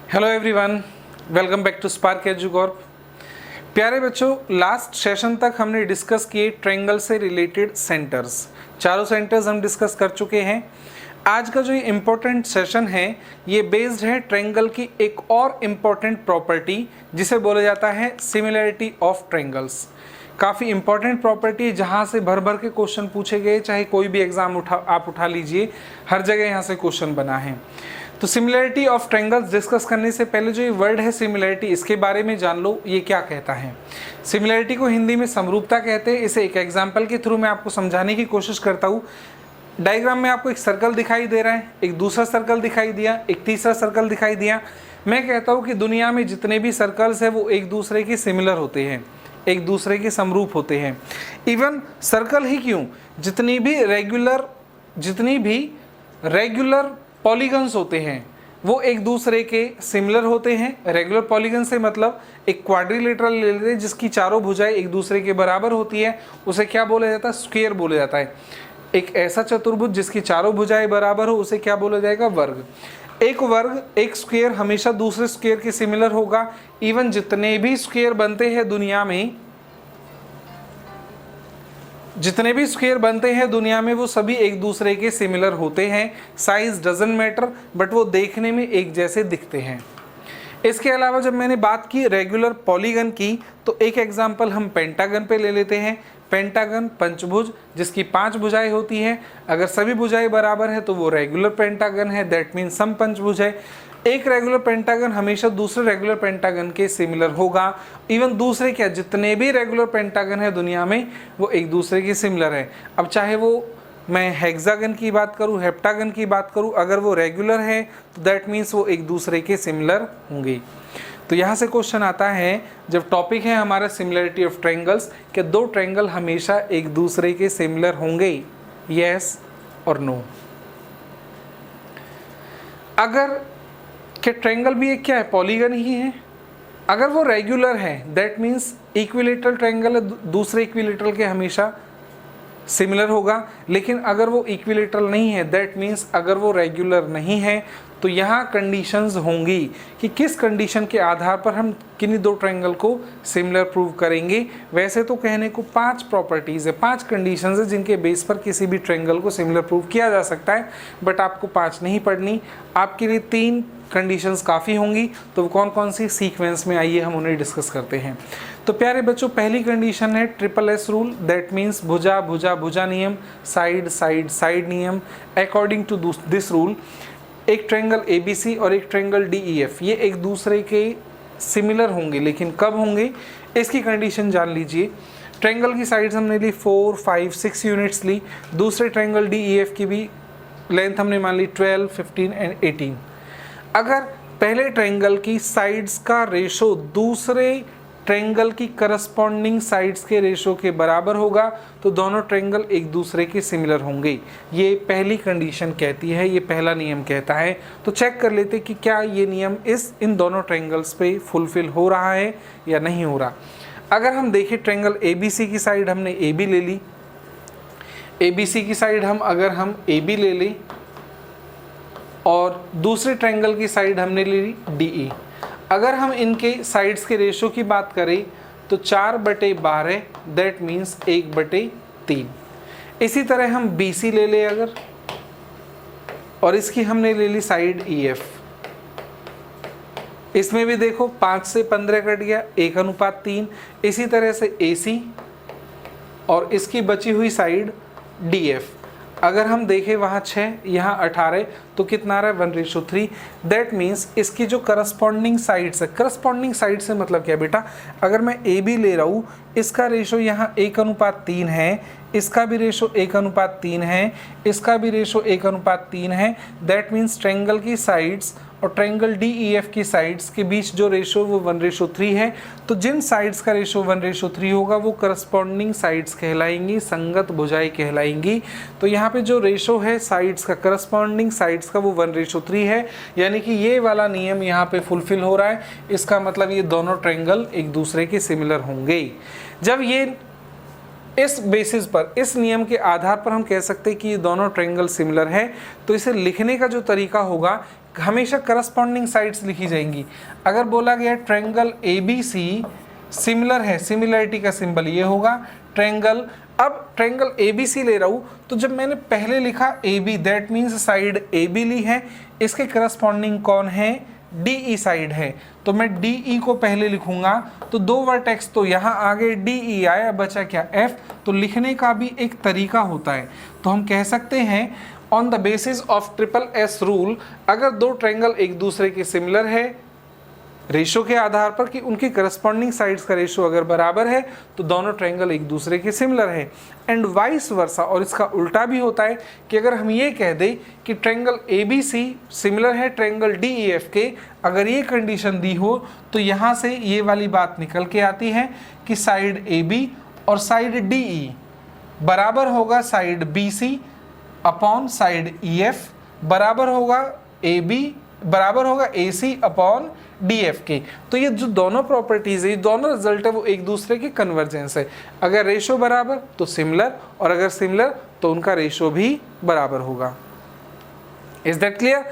Hello everyone, welcome back to Spark Educorp. प्यारे बच्चों, last session तक हमने डिस्कस किए ट्रायंगल से रिलेटेड सेंटर्स। चारों सेंटर्स हम डिस्कस कर चुके हैं। आज का जो ये इम्पोर्टेंट सेशन है ये बेस्ड है ट्रायंगल की एक और इम्पोर्टेंट प्रॉपर्टी जिसे बोला जाता है सिमिलैरिटी ऑफ ट्रायंगल्स। काफ़ी इंपॉर्टेंट प्रॉपर्टी जहाँ से भर भर के क्वेश्चन पूछे गए, चाहे कोई भी एग्जाम आप उठा लीजिए, हर जगह यहाँ से क्वेश्चन बना है। तो सिमिलैरिटी ऑफ ट्रायंगल्स डिस्कस करने से पहले जो ये वर्ड है सिमिलैरिटी, इसके बारे में जान लो ये क्या कहता है। सिमिलैरिटी को हिंदी में समरूपता कहते हैं। इसे एक एग्जाम्पल के थ्रू मैं आपको समझाने की कोशिश करता हूँ। डायग्राम में आपको एक सर्कल दिखाई दे रहा है, एक दूसरा सर्कल दिखाई दिया, एक तीसरा सर्कल दिखाई दिया। मैं कहता हूँ कि दुनिया में जितने भी सर्कल्स हैं वो एक दूसरे के सिमिलर होते हैं, एक दूसरे के समरूप होते हैं। इवन सर्कल ही क्यों, जितनी भी रेगुलर पॉलीगन्स होते हैं वो एक दूसरे के सिमिलर होते हैं। रेगुलर पॉलीगन से मतलब एक क्वाड्रिलेटरल ले लेते हैं जिसकी चारों भुजाएं एक दूसरे के बराबर होती है, उसे क्या बोला जाता है? स्क्वायर बोला जाता है। एक ऐसा चतुर्भुज जिसकी चारों भुजाएं बराबर हो उसे क्या बोला जाएगा? वर्ग। एक स्क्वायर हमेशा दूसरे स्क्वायर के सिमिलर होगा। इवन जितने भी स्क्वायर बनते हैं दुनिया में, वो सभी एक दूसरे के सिमिलर होते हैं। साइज डजंट मैटर, बट वो देखने में एक जैसे दिखते हैं। इसके अलावा जब मैंने बात की रेगुलर पॉलीगन की, तो एक एग्जांपल हम पेंटागन पे ले लेते हैं। पेंटागन पंचभुज जिसकी 5 भुजाएं होती हैं। अगर सभी भुजाएं बराबर है तो वो रेगुलर पेंटागन है, दैट मीन्स सम पंचभुज है। एक रेगुलर पेंटागन हमेशा दूसरे रेगुलर पेंटागन के सिमिलर होगा। इवन दूसरे क्या, जितने भी रेगुलर पेंटागन है दुनिया में वो एक दूसरे के सिमिलर है। अब चाहे वो मैं हेक्सागन की बात करूं, हेप्टागन की बात करूं, अगर वो रेगुलर है तो दैट मीन्स वो एक दूसरे के सिमिलर होंगे। तो यहाँ से क्वेश्चन आता है, जब टॉपिक है हमारा सिमिलैरिटी ऑफ ट्रायंगल्स, कि दो ट्रायंगल हमेशा एक दूसरे के सिमिलर होंगे, यस और नो। अगर कि ट्रायंगल भी एक क्या है? पॉलीगन ही है। अगर वो रेगुलर है दैट मीन्स इक्विलेटरल ट्रायंगल है, दूसरे इक्विलेटरल के हमेशा सिमिलर होगा। लेकिन अगर वो इक्विलेटरल नहीं है दैट मीन्स अगर वो रेगुलर नहीं है तो यहाँ कंडीशंस होंगी कि किस कंडीशन के आधार पर हम किन्हीं दो ट्रायंगल को सिमिलर प्रूव करेंगे। वैसे तो कहने को 5 प्रॉपर्टीज़ है, 5 कंडीशंस है जिनके बेस पर किसी भी ट्रायंगल को सिमिलर प्रूव किया जा सकता है, बट आपको 5 नहीं पढ़नी, आपके लिए 3 कंडीशंस काफ़ी होंगी। तो कौन कौन सी सीक्वेंस में, आइए हम उन्हें डिस्कस करते हैं। तो प्यारे बच्चों, पहली कंडीशन है triple S rule, that means भुजा भुजा भुजा नियम, साइड साइड साइड नियम। अकॉर्डिंग टू दिस रूल एक ट्रायंगल ABC और एक ट्रायंगल DEF ये एक दूसरे के सिमिलर होंगे, लेकिन कब होंगे इसकी कंडीशन जान लीजिए। ट्रायंगल की साइड्स हमने ली 4, 5, 6 यूनिट्स ली। दूसरे ट्रायंगल DEF की भी लेंथ हमने मान ली 12, 15 एंड 18। अगर पहले ट्रायंगल की साइड्स का रेशो दूसरे ट्रायंगल की करस्पॉन्डिंग साइड्स के रेशो के बराबर होगा तो दोनों ट्रायंगल एक दूसरे के सिमिलर होंगे। ये पहली कंडीशन कहती है, ये पहला नियम कहता है। तो चेक कर लेते कि क्या ये नियम इन दोनों ट्रायंगल्स पे फुलफिल हो रहा है या नहीं हो रहा। अगर हम देखें ट्रायंगल ABC की साइड हमने AB ले ली, ABC की साइड अगर हम AB ले लें और दूसरे ट्रायंगल की साइड हमने ले ली DE। अगर हम इनके साइड्स के रेशो की बात करें तो 4/12 दैट मीन्स 1/3। इसी तरह हम BC ले लें अगर, और इसकी हमने ले ली साइड EF। इसमें भी देखो 5 से 15 कट गया, 1:3। इसी तरह से AC और इसकी बची हुई साइड DF। अगर हम देखें वहाँ 6, यहाँ 18, तो कितना रहा है? 1:3। दैट मीन्स इसकी जो करस्पॉन्डिंग साइड्स है, करस्पॉन्डिंग साइड से मतलब क्या बेटा, अगर मैं AB ले रहा हूँ, इसका रेशो यहाँ 1:3 है, इसका भी रेशो 1:3 है, इसका भी रेशो 1:3 है। दैट मीन्स ट्रायंगल की साइड्स और ट्रायंगल DEF की साइड्स के बीच जो रेशो वो 1:3 है। तो जिन साइड्स का रेशो 1:3 होगा वो करस्पॉन्डिंग साइड्स कहलाएंगी, संगत भुजाएं कहलाएंगी। तो यहाँ पे जो रेशो है साइड्स का, करस्पॉन्डिंग साइड्स का, वो 1:3 है, यानी कि ये वाला नियम यहाँ पे फुलफिल हो रहा है। इसका मतलब ये दोनों ट्रायंगल एक दूसरे के सिमिलर होंगे। जब ये इस बेसिस पर, इस नियम के आधार पर हम कह सकते हैं कि ये दोनों ट्रायंगल सिमिलर है, तो इसे लिखने का जो तरीका होगा, हमेशा करस्पॉन्डिंग साइड्स लिखी जाएंगी। अगर बोला गया ट्रायंगल ABC सिमिलर है, सिमिलरिटी का सिंबल ये होगा ट्रायंगल। अब ट्रायंगल ABC ले रहा हूँ तो जब मैंने पहले लिखा AB that means side AB ली है, इसके करस्पॉन्डिंग कौन है, DE साइड है, तो मैं DE को पहले लिखूंगा। तो दो वर्टेक्स तो यहाँ आगे DE आया, बचा क्या F। तो लिखने का भी एक तरीका होता है, तो हम कह सकते हैं on the basis of triple S rule, अगर दो ट्रायंगल एक दूसरे के सिमिलर है रेशो के आधार पर कि उनकी करस्पॉन्डिंग साइड्स का रेशो अगर बराबर है तो दोनों ट्रायंगल एक दूसरे के सिमिलर है। एंड वाइस वर्सा, और इसका उल्टा भी होता है कि अगर हम ये कह दें कि ट्रायंगल ABC सिमिलर है ट्रायंगल DEF के, अगर ये कंडीशन दी हो तो यहाँ से ये वाली बात निकल के आती है कि साइड AB और साइड DE बराबर होगा side BC upon side EF, बराबर होगा AB बराबर होगा AC अपॉन DF के। तो ये जो दोनों प्रॉपर्टीज है, दोनों रिजल्ट है, वो एक दूसरे के कन्वर्जेंस है। अगर रेशो बराबर तो सिमिलर, और अगर सिमिलर तो उनका रेशो भी बराबर होगा। Is that clear?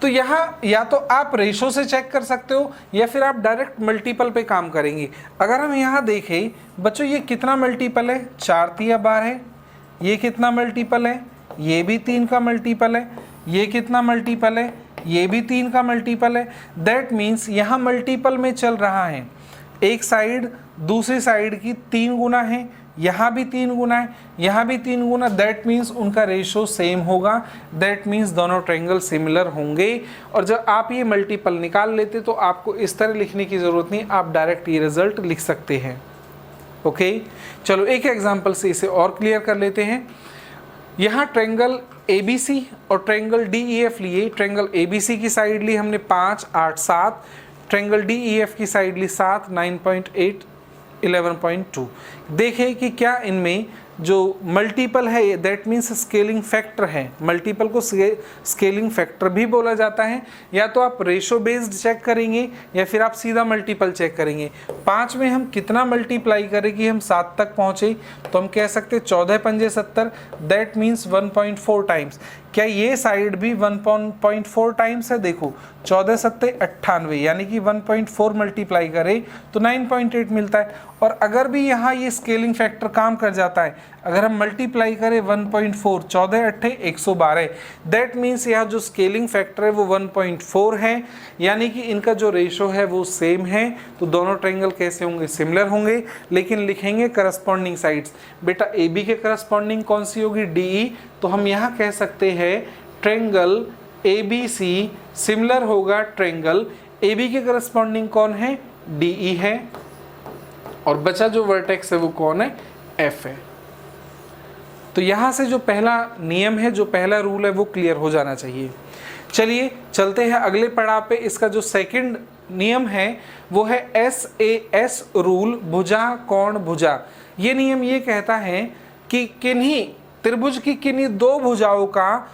तो यहाँ या तो आप रेशो से चेक कर सकते हो या फिर आप डायरेक्ट मल्टीपल पे काम करेंगे। अगर हम यहाँ देखें बच्चों, ये कितना मल्टीपल है, 4 तिया 12 है। ये कितना मल्टीपल है, ये भी 3 का मल्टीपल है। ये कितना मल्टीपल है, ये भी 3 का मल्टीपल है। दैट मीन्स यहाँ मल्टीपल में चल रहा है, एक साइड दूसरी साइड की 3 गुना है, यहाँ भी 3 गुना है, यहाँ भी 3 गुना। दैट मीन्स उनका रेशो सेम होगा। दैट मीन्स दोनों ट्रायंगल सिमिलर होंगे। और जब आप ये मल्टीपल निकाल लेते तो आपको इस तरह लिखने की ज़रूरत नहीं, आप डायरेक्ट ये रिजल्ट लिख सकते हैं। ओके, चलो एक एग्जाम्पल से इसे और क्लियर कर लेते हैं। यहाँ ट्रायंगल ABC और ट्रायंगल DEF लिए। ट्रायंगल ABC की साइड ली हमने 5, 8, 7। ट्रायंगल DEF की साइड ली 7, 9.8, 11.2। देखें कि क्या इनमें जो मल्टीपल है दैट मीन्स स्केलिंग फैक्टर है। मल्टीपल को स्केलिंग फैक्टर भी बोला जाता है। या तो आप रेशो बेस्ड चेक करेंगे या फिर आप सीधा मल्टीपल चेक करेंगे। 5 में हम कितना मल्टीप्लाई करें कि हम 7 तक पहुँचे, तो हम कह सकते हैं 14 पंजे 70, दैट मीन्स 1.4 टाइम्स। क्या ये साइड भी 1.4 टाइम्स है? देखो 14 सत्ते 98, यानी कि 1.4 मल्टीप्लाई करें तो 9.8 मिलता है। और अगर भी यहाँ ये स्केलिंग फैक्टर काम कर जाता है, अगर हम मल्टीप्लाई करें 1.4, 14 अट्ठे 112, दैट मीन्स यहाँ जो स्केलिंग फैक्टर है वो 1.4 है, यानी कि इनका जो रेशो है वो सेम है। तो दोनों ट्रायंगल कैसे होंगे, सिमिलर होंगे, लेकिन लिखेंगे करस्पॉन्डिंग साइड्स। बेटा AB के करस्पॉन्डिंग कौन सी होगी, DE। तो हम यहाँ कह सकते हैं ट्रायंगल ABC सिमिलर होगा ट्रायंगल AB के करस्पॉन्डिंग कौन है, DE है, और बचा जो वर्टेक्स है वो कौन है, F है। तो यहाँ से जो पहला नियम है, जो पहला रूल है वो क्लियर हो जाना चाहिए। चलिए चलते हैं अगले पड़ाव पे। इसका जो सेकंड नियम है वो है SAS रूल, भुजा कोण भुजा। ये नियम ये कहता है कि किन्हीं त्रिभुज की किन्हीं दो भुजाओं का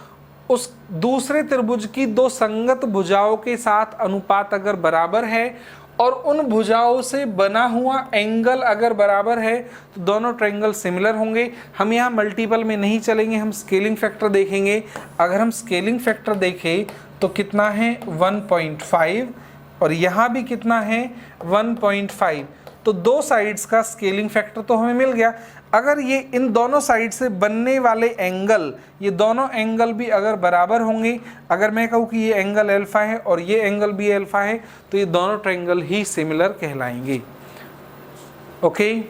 उस दूसरे त्रिभुज की दो संगत भुजाओं के साथ अनुपात अगर बराबर है और उन भुजाओं से बना हुआ एंगल अगर बराबर है तो दोनों ट्रायंगल सिमिलर होंगे। हम यहाँ मल्टीपल में नहीं चलेंगे, हम स्केलिंग फैक्टर देखेंगे। अगर हम स्केलिंग फैक्टर देखें तो कितना है 1.5, और यहाँ भी कितना है 1.5। तो दो साइड्स का स्केलिंग फैक्टर तो हमें मिल गया। अगर ये इन दोनों साइड से बनने वाले एंगल, ये दोनों एंगल भी अगर बराबर होंगे, अगर मैं कहूँ कि ये एंगल अल्फा है और ये एंगल भी अल्फा है, तो ये दोनों ट्रायंगल ही सिमिलर कहलाएंगे। ओके,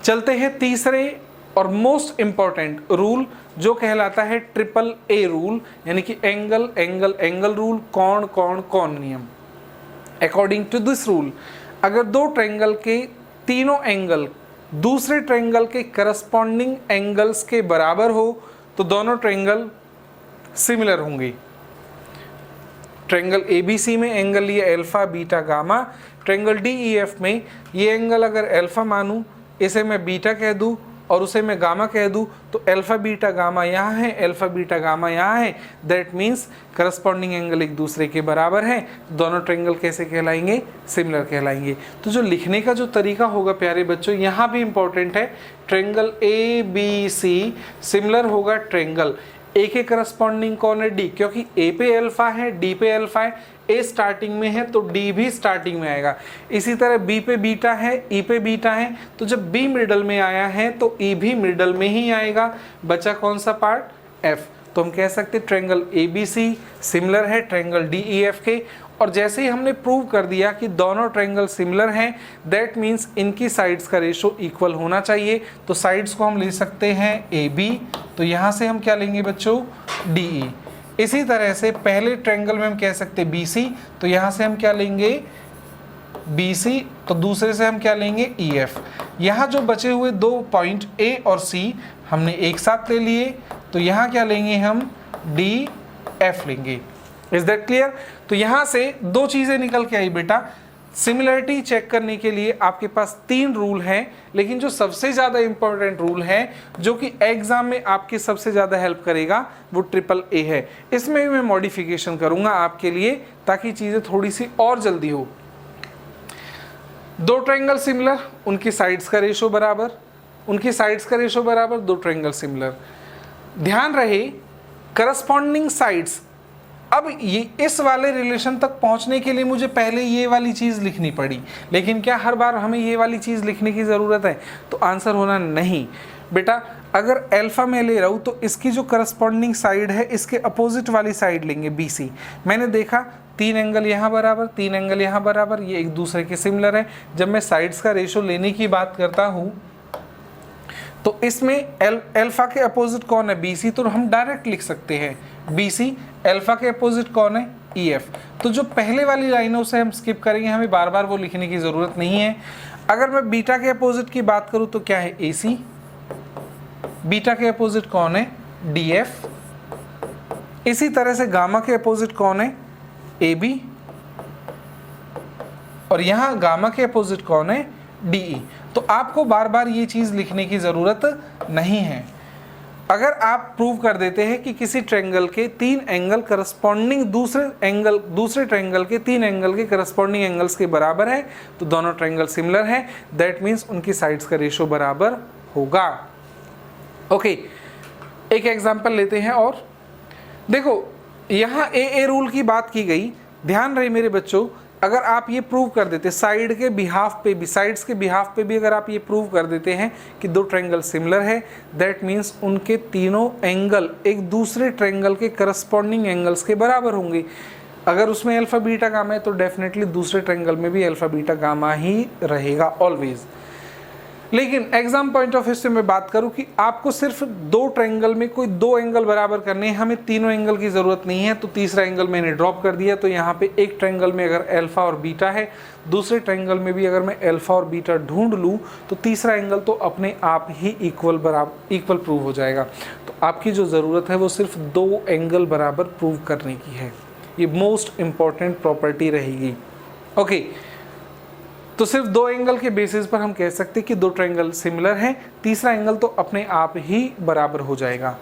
चलते हैं तीसरे और मोस्ट इंपॉर्टेंट रूल जो कहलाता है ट्रिपल A रूल, यानी कि एंगल एंगल एंगल रूल, कोण कोण कोण नियम। अकॉर्डिंग टू दिस रूल, अगर दो ट्रायंगल के तीनों एंगल दूसरे ट्रायंगल के करस्पॉन्डिंग एंगल्स के बराबर हो तो दोनों ट्रायंगल सिमिलर होंगे। ट्रायंगल ABC में एंगल ये alpha beta gamma, triangle DEF में ये एंगल अगर अल्फा मानूं, इसे मैं बीटा कह दूं और उसे मैं गामा कह दूं, तो अल्फा बीटा गामा यहाँ है, अल्फा बीटा गामा यहाँ है। दैट मीन्स करस्पॉन्डिंग एंगल एक दूसरे के बराबर है, दोनों ट्रायंगल कैसे कहलाएंगे, सिमिलर कहलाएंगे। तो जो लिखने का जो तरीका होगा प्यारे बच्चों, यहाँ भी इंपॉर्टेंट है। ट्रायंगल ABC सिमिलर होगा ट्रायंगल ए के करस्पॉन्डिंग कौन है, डी, क्योंकि ए पे अल्फा है, डी पे अल्फा है, ए स्टार्टिंग में है तो डी भी स्टार्टिंग में आएगा। इसी तरह बी पे बीटा है, ई पे बीटा है, तो जब बी मिडल में आया है तो ई भी मिडल में ही आएगा। बचा कौन सा पार्ट, एफ। तो हम कह सकते ट्रायंगल ABC सिमिलर है ट्रायंगल DEF के। और जैसे ही हमने प्रूव कर दिया कि दोनों ट्रायंगल सिमिलर हैं, दैट मीन्स इनकी साइड्स का रेशो इक्वल होना चाहिए। तो साइड्स को हम ले सकते हैं AB, तो यहाँ से हम क्या लेंगे बच्चों, DE। इसी तरह से पहले ट्रायंगल में हम कह सकते हैं BC, तो यहाँ से हम क्या लेंगे BC, तो दूसरे से हम क्या लेंगे EF। यहाँ जो बचे हुए दो पॉइंट A और C हमने एक साथ ले लिए, तो यहाँ क्या लेंगे हम DF लेंगे। Is that clear. तो यहाँ से दो चीज़ें निकल के आई बेटा। सिमिलरिटी चेक करने के लिए आपके पास 3 रूल हैं, लेकिन जो सबसे ज़्यादा इंपॉर्टेंट रूल है जो कि एग्जाम में आपके सबसे ज़्यादा हेल्प करेगा वो AAA है। इसमें भी मैं मॉडिफिकेशन करूँगा आपके लिए ताकि चीज़ें थोड़ी सी और जल्दी हो। दो ट्रायंगल सिमिलर, उनकी साइड्स का रेशो बराबर, उनकी साइड्स का रेशो बराबर, दो ट्रायंगल सिमिलर। ध्यान रहे करस्पॉन्डिंग साइड्स। अब ये इस वाले रिलेशन तक पहुंचने के लिए मुझे पहले ये वाली चीज़ लिखनी पड़ी, लेकिन क्या हर बार हमें ये वाली चीज़ लिखने की ज़रूरत है? तो आंसर होना नहीं बेटा। अगर अल्फा में ले रहा हूँ तो इसकी जो करस्पॉन्डिंग साइड है इसके अपोजिट वाली साइड लेंगे BC। मैंने देखा 3 एंगल यहाँ बराबर, 3 एंगल यहाँ बराबर, ये एक दूसरे के सिमिलर है। जब मैं साइड्स का रेशो लेने की बात करता हूँ तो इसमें अल्फा के अपोजिट कौन है, BC, तो हम डायरेक्ट लिख सकते हैं BC। अल्फा के अपोजिट कौन है, EF। तो जो पहले वाली लाइन है उसे हम स्किप करेंगे, हमें बार बार वो लिखने की ज़रूरत नहीं है। अगर मैं बीटा के अपोजिट की बात करूँ तो क्या है, AC। बीटा के अपोजिट कौन है, DF। इसी तरह से गामा के अपोजिट कौन है, AB। और यहाँ गामा के अपोजिट कौन है, DE। तो आपको बार बार ये चीज़ लिखने की ज़रूरत नहीं है। अगर आप प्रूव कर देते हैं कि किसी ट्रायंगल के 3 एंगल करस्पॉन्डिंग दूसरे ट्रायंगल के 3 एंगल के करस्पॉन्डिंग एंगल्स के बराबर है तो दोनों ट्रायंगल सिमिलर हैं, दैट मीन्स उनकी साइड्स का रेशो बराबर होगा। ओके, एक एग्जांपल लेते हैं और देखो यहाँ AA रूल की बात की गई। ध्यान रहे मेरे बच्चों, अगर आप ये प्रूव कर देते साइड्स के बिहाफ पे भी अगर आप ये प्रूव कर देते हैं कि दो ट्रायंगल सिमिलर है, दैट मीन्स उनके तीनों एंगल एक दूसरे ट्रायंगल के करस्पॉन्डिंग एंगल्स के बराबर होंगे। अगर उसमें अल्फा बीटा गामा है तो डेफिनेटली दूसरे ट्रायंगल में भी अल्फा बीटा गामा ही रहेगा ऑलवेज। लेकिन एग्जाम पॉइंट ऑफ व्यू से मैं बात करूं कि आपको सिर्फ दो ट्रायंगल में कोई दो एंगल बराबर करने हैं, हमें तीनों एंगल की ज़रूरत नहीं है, तो तीसरा एंगल मैंने ड्रॉप कर दिया। तो यहाँ पे एक ट्रायंगल में अगर अल्फा और बीटा है, दूसरे ट्रायंगल में भी अगर मैं अल्फा और बीटा ढूंढ लूँ तो तीसरा एंगल तो अपने आप ही इक्वल प्रूव हो जाएगा। तो आपकी जो ज़रूरत है वो सिर्फ दो एंगल बराबर प्रूव करने की है, ये मोस्ट इम्पॉर्टेंट प्रॉपर्टी रहेगी। ओके, तो सिर्फ दो एंगल के बेसिस पर हम कह सकते हैं कि दो ट्रायंगल सिमिलर हैं, तीसरा एंगल तो अपने आप ही बराबर हो जाएगा।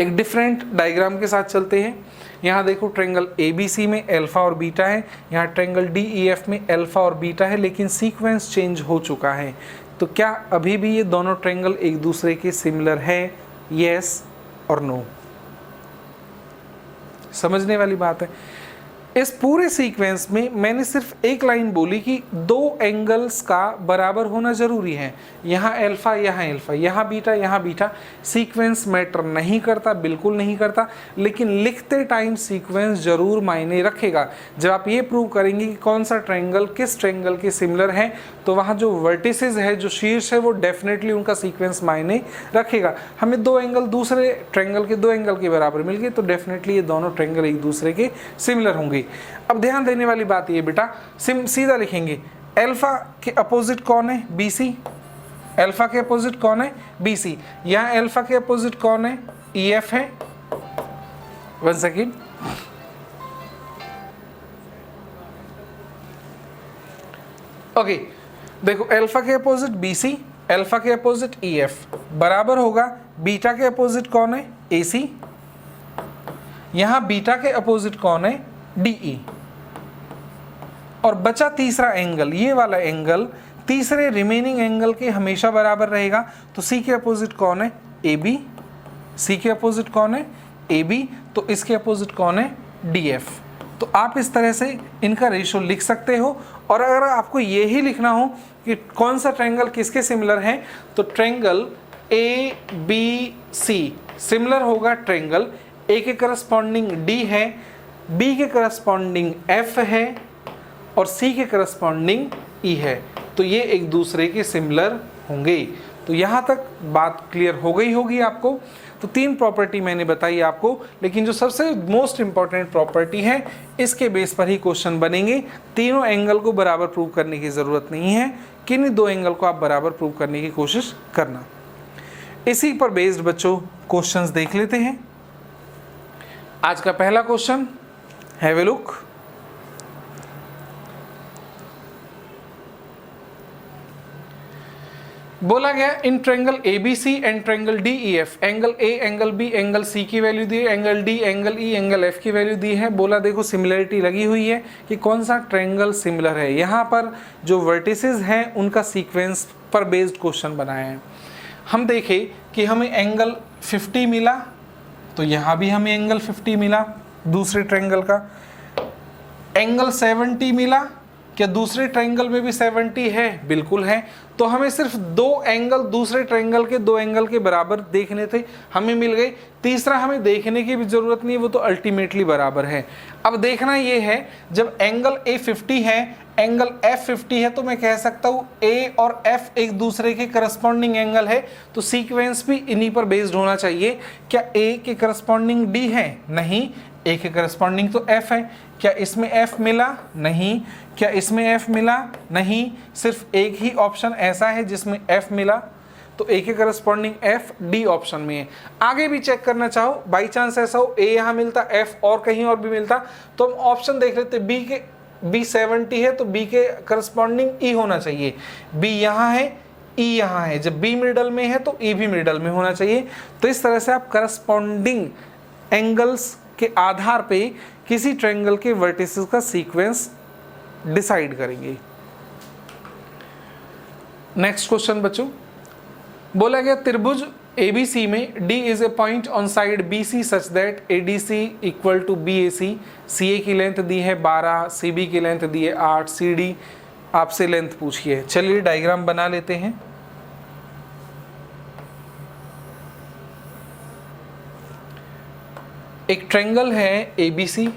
एक डिफरेंट डायग्राम के साथ चलते हैं। यहाँ देखो ट्रायंगल ABC में अल्फा और बीटा है, यहाँ ट्रायंगल DEF में अल्फा और बीटा है, लेकिन सीक्वेंस चेंज हो चुका है। तो क्या अभी भी ये दोनों ट्रायंगल एक दूसरे के सिमिलर है, येस और नो? समझने वाली बात है। इस पूरे सीक्वेंस में मैंने सिर्फ एक लाइन बोली कि दो एंगल्स का बराबर होना जरूरी है। यहाँ अल्फा, यहाँ बीटा। सीक्वेंस मैटर नहीं करता, बिल्कुल नहीं करता, लेकिन लिखते टाइम सीक्वेंस जरूर मायने रखेगा। जब आप ये प्रूव करेंगे कि कौन सा ट्रायंगल किस ट्रायंगल के सिमिलर है, तो वहाँ जो वर्टिसेस है, जो शीर्ष है, वो डेफिनेटली उनका सीक्वेंस मायने रखेगा। हमें दो एंगल दूसरे ट्रायंगल के दो एंगल के बराबर मिल गए, तो डेफिनेटली ये दोनों ट्रायंगल एक दूसरे के सिमिलर होंगे। अब ध्यान देने वाली बात ये बेटा, सीधा लिखेंगे अल्फा के अपोजिट कौन है, BC। अल्फा के अपोजिट कौन है, BC। यहाँ अल्फा के अपोजिट कौन है, EF है। 1 सेकेंड, ओके, देखो अल्फा के अपोजिट BC, अल्फा के अपोजिट EF बराबर होगा बीटा के अपोजिट कौन है, AC। यहाँ बीटा के अपोजिट कौन है, DE। और बचा तीसरा एंगल, ये वाला एंगल तीसरे रिमेनिंग एंगल के हमेशा बराबर रहेगा। तो C के अपोजिट कौन है, AB। सी के अपोजिट कौन है, ए बी, तो इसके अपोजिट कौन है, डी एफ। तो आप इस तरह से इनका रेशियो लिख सकते हो। और अगर आपको ये ही लिखना हो कि कौन सा ट्रायंगल किसके सिमिलर है, तो triangle A B C similar होगा ट्रायंगल ए के करस्पॉन्डिंग डी है, बी के करस्पॉन्डिंग एफ है और सी के करस्पॉन्डिंग ई है। तो ये एक दूसरे के सिमिलर होंगे। तो यहाँ तक बात क्लियर हो गई होगी आपको। तो 3 प्रॉपर्टी मैंने बताई आपको, लेकिन जो सबसे मोस्ट इंपॉर्टेंट प्रॉपर्टी है इसके बेस पर ही क्वेश्चन बनेंगे। तीनों एंगल को बराबर प्रूव करने की ज़रूरत नहीं है, किन्हीं 2 एंगल को आप बराबर प्रूव करने की कोशिश करना। इसी पर बेस्ड बच्चों क्वेश्चंस देख लेते हैं। आज का पहला क्वेश्चन, हैव ए लुक। बोला गया in triangle ABC and triangle DEF angle A, angle B, angle C की वैल्यू दी है, angle D, angle E, angle F की वैल्यू दी है। बोला देखो सिमिलरिटी लगी हुई है कि कौन सा ट्रायंगल सिमिलर है। यहाँ पर जो वर्टिसेस हैं उनका सीक्वेंस पर बेस्ड क्वेश्चन बनाया है। हम देखें कि हमें एंगल 50 मिला, तो यहाँ भी हमें एंगल 50 मिला दूसरे ट्रायंगल का। एंगल 70 मिला, क्या दूसरे ट्रायंगल में भी 70 है? बिल्कुल है। तो हमें सिर्फ 2 एंगल दूसरे ट्रायंगल के 2 एंगल के बराबर देखने थे, हमें मिल गए। तीसरा हमें देखने की भी जरूरत नहीं है, वो तो अल्टीमेटली बराबर है। अब देखना ये है, जब एंगल A 50 है, एंगल F 50 है, तो मैं कह सकता हूँ A और F एक दूसरे के करस्पॉन्डिंग एंगल है, तो सीक्वेंस भी इन्हीं पर बेस्ड होना चाहिए। क्या A के करस्पॉन्डिंग D है? नहीं। A के करस्पॉन्डिंग तो F है। क्या इसमें F मिला? नहीं। क्या इसमें F मिला? नहीं। सिर्फ एक ही ऑप्शन ऐसा है जिसमें F मिला, तो A के करस्पॉन्डिंग F D ऑप्शन में है। आगे भी चेक करना चाहो, बाई चांस ऐसा हो A यहाँ मिलता, F और कहीं और भी मिलता, तो हम ऑप्शन देख लेते। B 70 है तो B के करस्पॉन्डिंग E होना चाहिए। B यहाँ है, E यहाँ है। जब B मिडल में है तो E भी मिडल में होना चाहिए। तो इस तरह से आप करस्पॉन्डिंग एंगल्स के आधार पे किसी ट्रायंगल के वर्टिसेस का सीक्वेंस डिसाइड करेंगे। नेक्स्ट क्वेश्चन बच्चों, बोला गया त्रिभुज ABC में D is a point on side BC such that ADC equal to BAC। CA की लेंथ दी है 12, CB की लेंथ दी है 8, CD आपसे लेंथ पूछी है। चलिए डायग्राम बना लेते हैं। एक ट्रायंगल है ABC,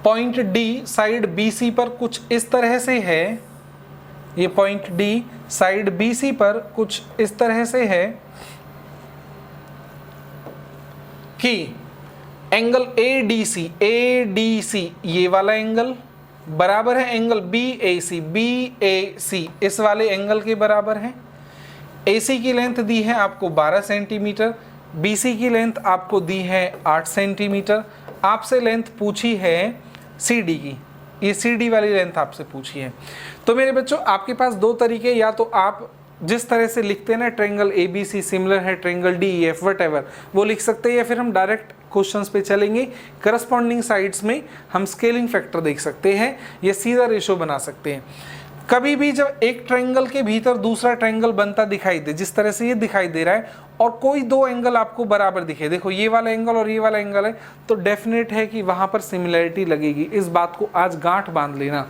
point D side BC पर कुछ इस तरह से है। ये पॉइंट D साइड BC पर कुछ इस तरह से है कि एंगल ADC ये वाला एंगल बराबर है एंगल BAC इस वाले एंगल के बराबर है। AC की लेंथ दी है आपको 12 सेंटीमीटर, BC की लेंथ आपको दी है 8 सेंटीमीटर। आपसे लेंथ पूछी है CD की, ये CD वाली लेंथ आपसे पूछी है। तो मेरे बच्चों आपके पास 2 तरीके, या तो आप जिस तरह से लिखते हैं ना ट्रायंगल ABC सिमिलर है ट्रायंगल DEF वटएवर, वो लिख सकते हैं, या फिर हम डायरेक्ट क्वेश्चंस पे चलेंगे। करस्पॉन्डिंग साइड्स में हम स्केलिंग फैक्टर देख सकते हैं, या सीधा रेशो बना सकते हैं। कभी भी जब एक ट्रायंगल के भीतर दूसरा ट्रायंगल बनता दिखाई दे, जिस तरह से ये दिखाई दे रहा है, और कोई 2 एंगल आपको बराबर दिखे, देखो ये वाला एंगल और ये वाला एंगल है, तो डेफिनेट है कि वहां पर सिमिलरिटी लगेगी। इस बात को आज गांठ बांध लेना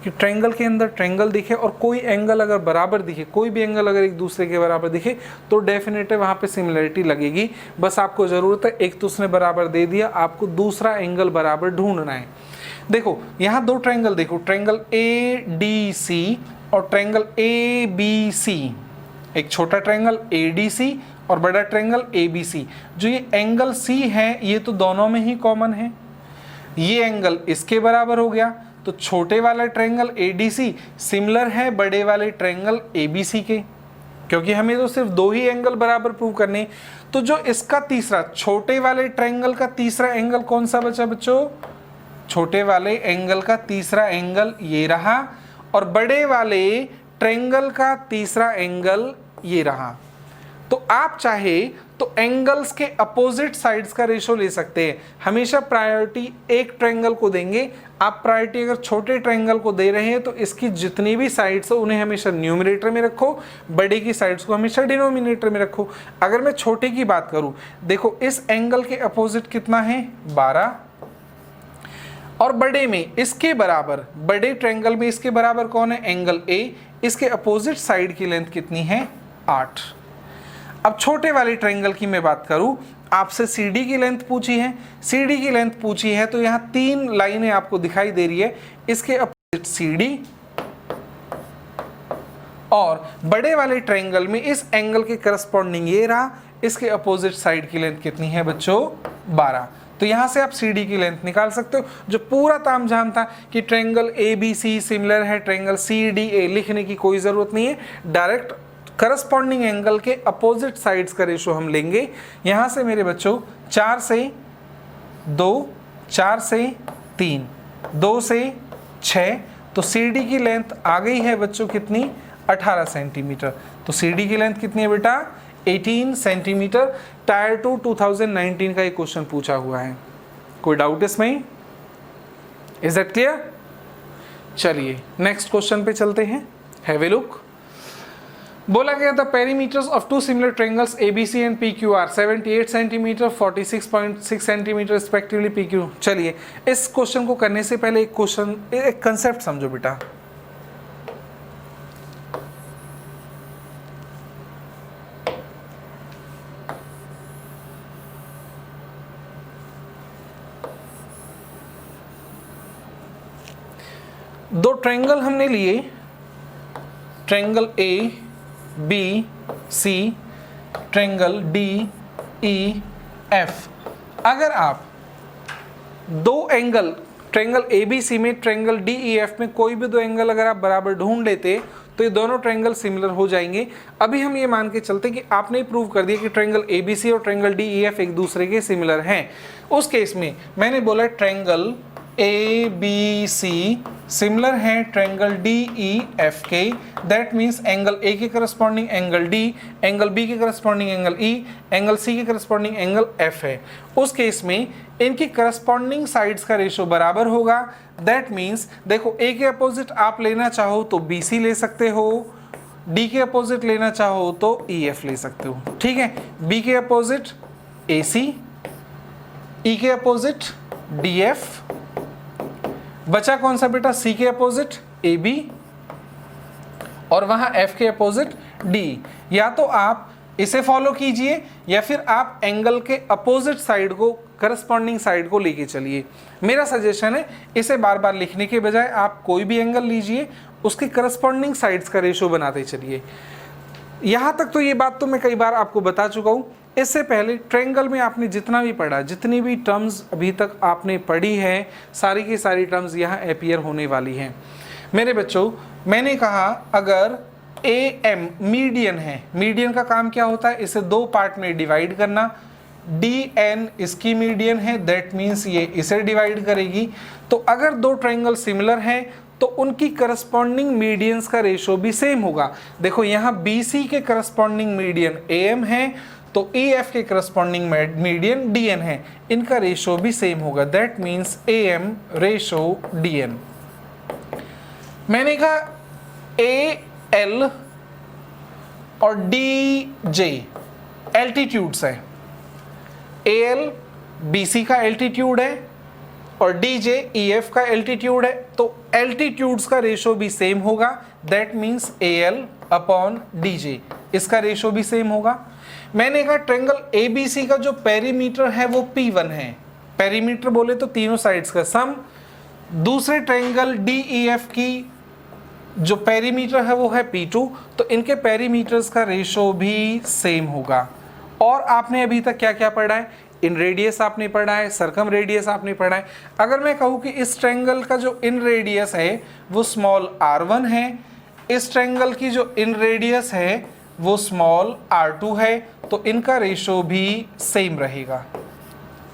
कि ट्रायंगल के अंदर ट्रायंगल दिखे और कोई एंगल अगर बराबर दिखे, कोई भी एंगल अगर एक दूसरे के बराबर दिखे, तो डेफिनेट है वहां पर सिमिलरिटी लगेगी। बस आपको जरूरत है, एक तो उसने बराबर दे दिया, आपको दूसरा एंगल बराबर ढूंढना है। देखो यहाँ 2 ट्रायंगल देखो, ट्रायंगल ADC और ट्रायंगल ABC। एक छोटा ट्रायंगल ADC और बड़ा ट्रायंगल ABC। जो ये एंगल C है ये तो दोनों में ही कॉमन है, ये एंगल इसके बराबर हो गया, तो छोटे वाला ट्रायंगल ADC सिमिलर है बड़े वाले ट्रायंगल ABC के, क्योंकि हमें तो सिर्फ 2 ही एंगल बराबर प्रूव करने। तो जो इसका तीसरा, छोटे वाले ट्रायंगल का तीसरा एंगल कौन सा बचा बच्चों? छोटे वाले एंगल का तीसरा एंगल ये रहा, और बड़े वाले ट्रायंगल का तीसरा एंगल ये रहा। तो आप चाहे तो एंगल्स के अपोजिट साइड्स का रेशो ले सकते हैं। हमेशा प्रायोरिटी एक ट्रायंगल को देंगे। आप प्रायोरिटी अगर छोटे ट्रायंगल को दे रहे हैं तो इसकी जितनी भी साइड्स हो उन्हें हमेशा न्यूमरेटर में रखो, बड़े की साइड्स को हमेशा डिनोमिनेटर में रखो। अगर मैं छोटे की बात करूं, देखो इस एंगल के अपोजिट कितना है 12, और बड़े में इसके बराबर, बड़े ट्रायंगल में इसके बराबर कौन है, एंगल ए, इसके अपोजिट साइड की लेंथ कितनी है 8। अब छोटे वाले ट्रायंगल की मैं बात करूं, आपसे CD की लेंथ पूछी है, CD की लेंथ पूछी है तो यहाँ 3 लाइनें आपको दिखाई दे रही है, इसके अपोजिट CD, और बड़े वाले ट्रायंगल में इस एंगल के करस्पॉन्डिंग ये रहा, इसके अपोजिट साइड की लेंथ कितनी है बच्चों 12। तो यहां से आप CD की लेंथ निकाल सकते हो। जो पूरा तामझाम था कि ट्रायंगल ABC सिमिलर है ट्रायंगल CDA, लिखने की कोई जरूरत नहीं है, डायरेक्ट करस्पॉन्डिंग एंगल के अपोजिट साइड्स का रेशो हम लेंगे। यहां से मेरे बच्चों 4 से 2, 4 से 3, 2 से 6, तो CD की लेंथ आ गई है बच्चों कितनी 18 सेंटीमीटर। तो CD की लेंथ कितनी है बेटा 18 सेंटीमीटर। टायर 2 2019 का एक क्वेश्चन पूछा हुआ है, कोई डाउट इसमें? Is that clear? चलिए नेक्स्ट क्वेश्चन पे चलते हैं, हैव ए लुक। बोला गया था perimeters of two similar triangles ABC and PQ are 78 centimeter 46.6 centimeter respectively PQ। चलिए इस क्वेश्चन को करने से पहले एक कंसेप्ट समझो बेटा। दो ट्रायंगल हमने लिए, ट्रायंगल ABC, ट्रायंगल DEF। अगर आप दो एंगल ट्रायंगल ABC में ट्रायंगल DEF में कोई भी दो एंगल अगर आप बराबर ढूंढ लेते तो ये दोनों ट्रायंगल सिमिलर हो जाएंगे। अभी हम ये मान के चलते कि आपने प्रूव कर दिया कि ट्रायंगल ABC और ट्रायंगल DEF एक दूसरे के सिमिलर हैं। उस केस में मैंने बोला ट्रायंगल ABC सिमिलर है ट्रायंगल DEF के, दैट मीन्स एंगल A के corresponding angle D, angle B के corresponding angle E, angle C के करस्पॉन्डिंग एंगल F है। उस केस में इनकी करस्पॉन्डिंग साइड्स का रेशो बराबर होगा। दैट मीन्स देखो A के अपोजिट आप लेना चाहो तो BC ले सकते हो, D के अपोजिट लेना चाहो तो EF ले सकते हो, ठीक है। B के अपोजिट AC, E के अपोजिट DF, बचा कौन सा बेटा C के अपोजिट AB, और वहां F के अपोजिट D। या तो आप इसे फॉलो कीजिए या फिर आप एंगल के अपोजिट साइड को, करस्पॉन्डिंग साइड को लेके चलिए। मेरा सजेशन है इसे बार बार लिखने के बजाय आप कोई भी एंगल लीजिए, उसके करस्पॉन्डिंग साइड्स का रेशो बनाते चलिए। यहां तक तो ये बात तो मैं कई बार आपको बता चुका हूं। इससे पहले ट्रायंगल में आपने जितना भी पढ़ा, जितनी भी टर्म्स अभी तक आपने पढ़ी है, सारी की सारी टर्म्स यहाँ अपीयर होने वाली हैं। मेरे बच्चों मैंने कहा अगर AM मीडियन है, मीडियन का काम क्या होता है, इसे दो पार्ट में डिवाइड करना। DN इसकी मीडियन है, दैट मीन्स ये इसे डिवाइड करेगी। तो अगर दो ट्रायंगल सिमिलर हैं तो उनकी करस्पॉन्डिंग मीडियंस का रेशो भी सेम होगा। देखो यहाँ BC के करस्पॉन्डिंग मीडियन AM है तो EF के करस्पॉन्डिंग मीडियन DN है, इनका रेशो भी सेम होगा। That means AM ratio DN। मैंने कहा AL और DJ एल्टीट्यूड्स है। AL BC का एल्टीट्यूड है और DJ EF का एल्टीट्यूड है, तो एल्टीट्यूड्स का रेशो भी सेम होगा। That means AL upon DJ, इसका रेशो भी सेम होगा। मैंने कहा ट्रायंगल ABC का जो पेरीमीटर है वो P1 है। पेरीमीटर बोले तो तीनों साइड्स का सम। दूसरे ट्रायंगल DEF की जो पेरीमीटर है वो है P2, तो इनके पेरीमीटर्स का रेशो भी सेम होगा। और आपने अभी तक क्या क्या पढ़ा है, इन रेडियस आपने पढ़ा है, सर्कम रेडियस आपने पढ़ा है। अगर मैं कहूँ कि इस ट्रायंगल का जो इन रेडियस है वो स्मॉल r1 है, इस ट्रायंगल की जो इन रेडियस है वो स्मॉल r2 है, तो इनका रेशो भी सेम रहेगा।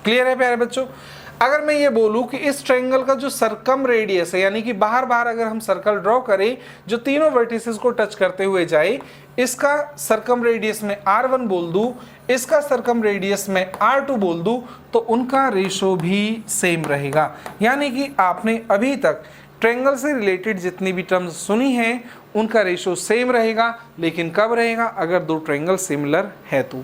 क्लियर है प्यारे बच्चों? अगर मैं ये बोलूं कि इस ट्रायंगल का जो सरकम रेडियस है, यानी कि बाहर बाहर अगर हम सर्कल ड्रॉ करें जो तीनों वर्टिसेस को टच करते हुए जाए, इसका सरकम रेडियस में R1 बोल दूं, इसका सरकम रेडियस में R2 बोल दूं, तो उनका रेशो भी सेम रहेगा। यानी कि आपने अभी तक ट्रायंगल से रिलेटेड जितनी भी टर्म्स सुनी हैं उनका रेशो सेम रहेगा, लेकिन कब रहेगा? अगर दो ट्रायंगल सिमिलर है तो।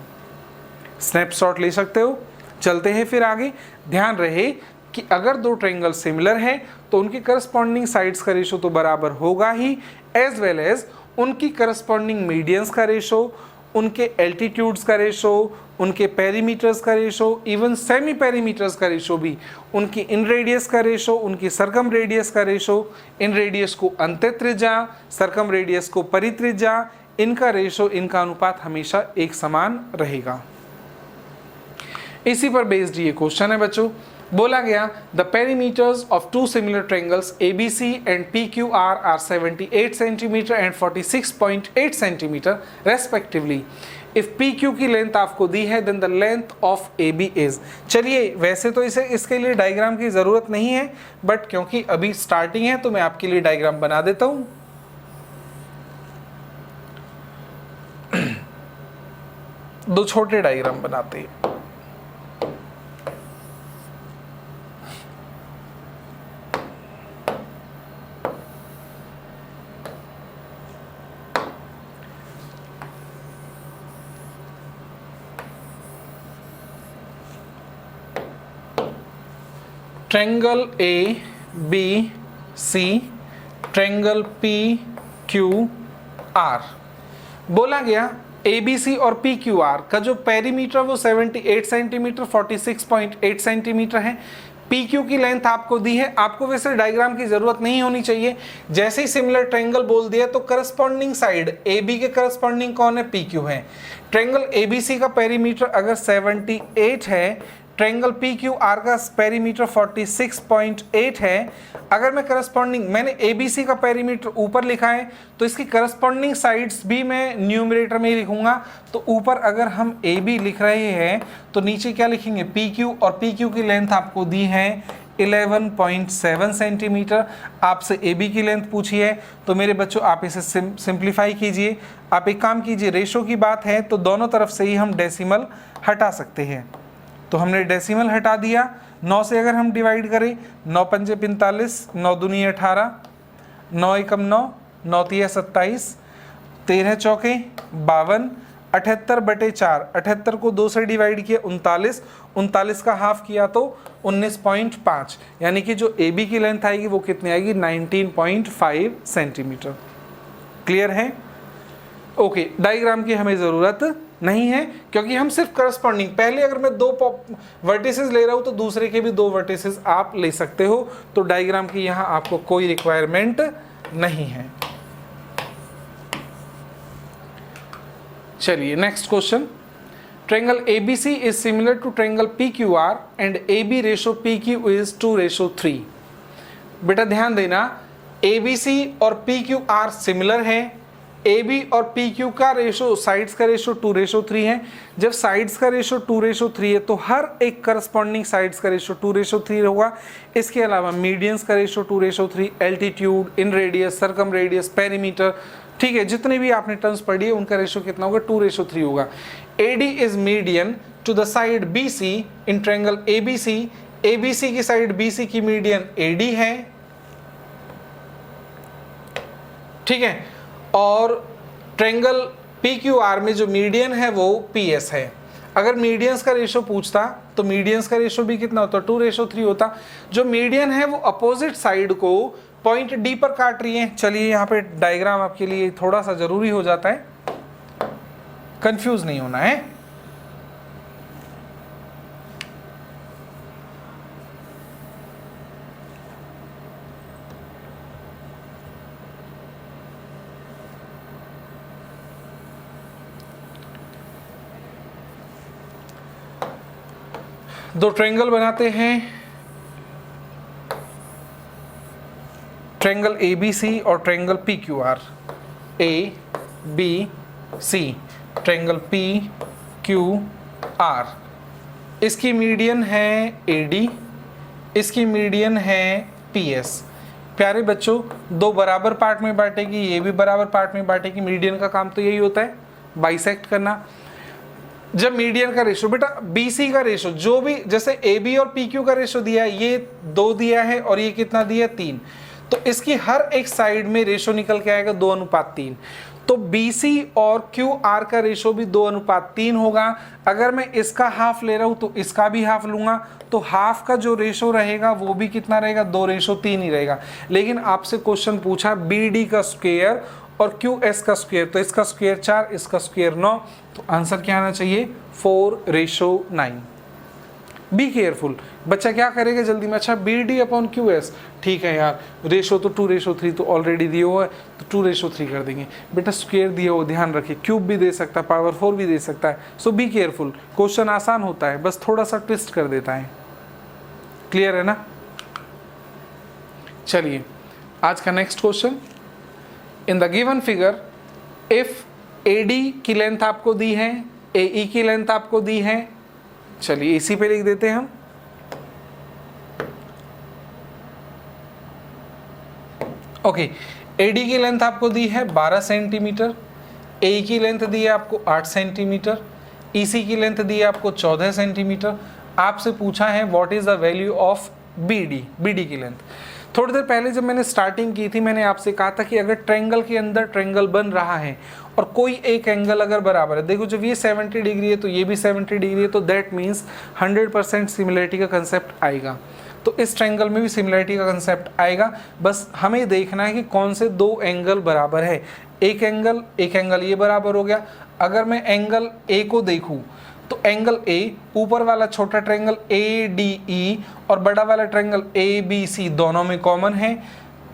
स्नैपशॉट ले सकते हो। चलते हैं फिर आगे। ध्यान रहे कि अगर दो ट्रायंगल सिमिलर है तो उनकी करस्पॉन्डिंग साइड्स का रेशो तो बराबर होगा ही, एज वेल एज उनकी करस्पॉन्डिंग मीडियंस का रेशो, उनके एल्टीट्यूड्स का रेशो, उनके पेरीमीटर्स का रेशो, इवन सेमी पेरीमीटर्स का रेशो भी, उनकी इन रेडियस का रेशो, उनकी सरकम रेडियस का रेशो, इन रेडियस को अंतःत्रिज्या, सरकम रेडियस को परित्रिज्या, इनका रेशो, इनका अनुपात हमेशा एक समान रहेगा। इसी पर बेस्ड ये क्वेश्चन है बच्चों। बोला गया the perimeters of two similar triangles ABC and PQR are 78 centimeter and 46.8 centimeter respectively. If PQ की लेंथ आपको दी है then the length of AB is. चलिए, वैसे तो इसके लिए डायग्राम की जरूरत नहीं है, बट क्योंकि अभी स्टार्टिंग है तो मैं आपके लिए डायग्राम बना देता हूं। दो छोटे डायग्राम बनाते हैं। Triangle ABC, triangle PQR। बोला गया ABC और PQR का जो पेरीमीटर वो 78 सेंटीमीटर 46.8 सेंटीमीटर है। PQ की लेंथ आपको दी है। आपको वैसे डायग्राम की जरूरत नहीं होनी चाहिए। जैसे ही सिमिलर ट्रायंगल बोल दिया तो करस्पॉन्डिंग साइड AB के करस्पॉन्डिंग कौन है? PQ है। ट्रायंगल ABC का पेरीमीटर अगर 78 है, ट्रायंगल PQR का पेरीमीटर 46.8 है। अगर मैं करस्पॉन्डिंग, मैंने ABC का पेरीमीटर ऊपर लिखा है तो इसकी करस्पॉन्डिंग साइड्स भी मैं न्यूमरेटर में ही लिखूंगा। तो ऊपर अगर हम AB लिख रहे हैं तो नीचे क्या लिखेंगे? PQ, और PQ की लेंथ आपको दी है 11.7 सेंटीमीटर। आपसे AB की लेंथ पूछी है तो मेरे बच्चों आप इसे सिंप्लीफाई कीजिए। आप एक काम कीजिए, रेशो की बात है तो दोनों तरफ से ही हम डेसिमल हटा सकते हैं। तो हमने डेसिमल हटा दिया। 9 से अगर हम डिवाइड करें, 9 पंजे 45, 9 दूनी 18, 9 एकम 9, 9 तिया 27, 13 चौके 52, 78/4, 78 को 2 से डिवाइड किया 39, 39 का हाफ किया तो 19.5, यानी कि जो AB की लेंथ आएगी वो कितनी आएगी? 19.5 सेंटीमीटर। क्लियर है? ओके, डायग्राम की हमें ज़रूरत नहीं है क्योंकि हम सिर्फ करस्पॉन्डिंग, पहले अगर मैं 2 वर्टिसेस ले रहा हूं तो दूसरे के भी 2 वर्टिसेस आप ले सकते हो। तो डायग्राम की यहां आपको कोई रिक्वायरमेंट नहीं है। चलिए next question. Triangle ABC is similar to triangle PQR and AB ratio PQ is 2:3। बेटा ध्यान देना, ABC और PQR सिमिलर है। AB और PQ का रेशो, साइड्स का रेशो 2:3 है। जब साइड्स का रेशो 2:3 है तो हर एक करस्पॉन्डिंग साइड्स का रेशो 2:3 होगा। इसके अलावा मीडियंस का ratio 2:3, altitude, inradius, circumradius, perimeter, ठीक है, जितने भी आपने टर्म्स पढ़ी है उनका रेशो कितना होगा? 2:3 होगा। AD is median to the side BC in triangle ABC। ABC की साइड BC की मीडियन AD है, ठीक है, और ट्रायंगल PQR में जो मीडियन है वो PS है। अगर मीडियंस का रेशो पूछता तो मीडियंस का रेशो भी कितना होता? 2:3 होता। जो मीडियन है वो अपोजिट साइड को पॉइंट D पर काट रही है। चलिए यहाँ पे डायग्राम आपके लिए थोड़ा सा जरूरी हो जाता है, कंफ्यूज नहीं होना है। दो ट्रायंगल बनाते हैं, ट्रायंगल ABC और triangle PQR। ABC, triangle PQR, इसकी मीडियन है AD, इसकी मीडियन है PS। प्यारे बच्चों, दो बराबर पार्ट में बांटेगी, ये भी बराबर पार्ट में बांटेगी। मीडियन का काम तो यही होता है, बाइसेक्ट करना। जब मीडियन का रेशो बेटा BC का रेशो जो भी, जैसे AB और PQ का रेशो दिया है, ये 2 दिया है और ये कितना दिया है 3, तो इसकी हर एक साइड में रेशो निकल के आएगा 2:3। तो BC और QR का रेशो भी 2:3 होगा। अगर मैं इसका हाफ ले रहा हूं तो इसका भी हाफ लूंगा, तो हाफ का जो रेशो रहेगा वो भी कितना रहेगा, 2:3 ही रहेगा। लेकिन आपसे क्वेश्चन पूछा BD का स्क्वायर और QS का स्क्वायर, तो इसका स्क्वायर 4, इसका स्क्वायर 9, तो आंसर क्या आना चाहिए 4:9। Be careful. बच्चा क्या करेगा जल्दी में, अच्छा BD/QS, ठीक है यार, रेशो तो 2:3 तो ऑलरेडी दिया हुआ है, तो 2:3 कर देंगे। बेटा स्क्वायर दिया हो, ध्यान रखिए, क्यूब भी दे सकता है, पावर 4 भी दे सकता है। सो बी केयरफुल, क्वेश्चन आसान होता है, बस थोड़ा सा ट्विस्ट कर देता है। क्लियर है ना। चलिए आज का next question, in the given figure if AD की लेंथ आपको दी है, AE की लेंथ आपको दी है, चलिए इसी पे लिख देते हैं हम। ओके, AD की लेंथ आपको दी है 12 सेंटीमीटर, AE की लेंथ दी है आपको 8 सेंटीमीटर, EC की लेंथ दी है आपको 14 सेंटीमीटर। आपसे पूछा है what is the value of BD की लेंथ। थोड़ी देर पहले जब मैंने स्टार्टिंग की थी, मैंने आपसे कहा था कि अगर ट्रायंगल के अंदर ट्रायंगल बन रहा है और कोई एक एंगल अगर बराबर है, देखो जब ये 70 डिग्री है तो ये भी 70 डिग्री है, तो दैट मीन्स 100% सिमिलरिटी का कंसेप्ट आएगा। तो इस ट्रायंगल में भी सिमिलरिटी का कंसेप्ट आएगा। बस हमें देखना है कि कौन से दो एंगल बराबर है। एक एंगल ये बराबर हो गया। अगर मैं एंगल A को देखूं तो एंगल A, ऊपर वाला छोटा ट्रायंगल ADE और बड़ा वाला ट्रायंगल ABC दोनों में कॉमन है।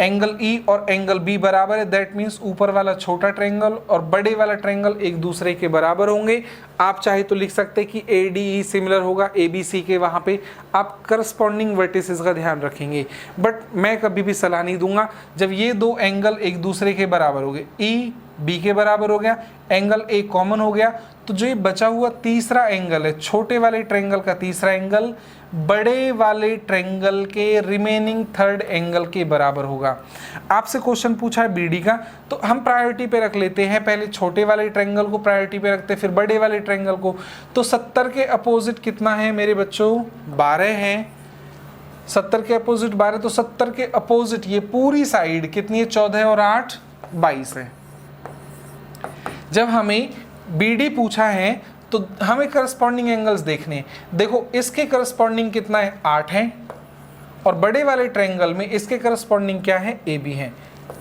एंगल E और एंगल B बराबर है, दैट मीन्स ऊपर वाला छोटा ट्रायंगल और बड़े वाला ट्रायंगल एक दूसरे के बराबर होंगे। आप चाहे तो लिख सकते हैं कि ADE सिमिलर होगा ABC के, वहाँ पे आप करस्पॉन्डिंग वर्टिसेस का ध्यान रखेंगे। बट मैं कभी भी सलाह नहीं दूंगा, जब ये दो एंगल एक दूसरे के बराबर हो गए, E B के बराबर हो गया, एंगल A कॉमन हो गया, तो जो ये बचा हुआ तीसरा एंगल है, छोटे वाले ट्रायंगल का तीसरा एंगल बड़े वाले ट्रायंगल के रिमेनिंग थर्ड एंगल के बराबर होगा। आपसे क्वेश्चन पूछा है BD का, तो हम प्रायोरिटी पे रख लेते हैं, पहले छोटे वाले ट्रायंगल को प्रायोरिटी पे रखते हैं, फिर बड़े वाले ट्रायंगल को। तो 70 के अपोजिट कितना है मेरे बच्चों, 12 है। 70 के अपोजिट 12, तो 70 के अपोजिट ये पूरी साइड कितनी है, 14 और 8 22 है। जब हमें BD पूछा है तो हमें करस्पॉन्डिंग एंगल्स देखने हैं। देखो इसके करस्पॉन्डिंग कितना है, 8 है, और बड़े वाले ट्रायंगल में इसके करस्पॉन्डिंग क्या है, AB है।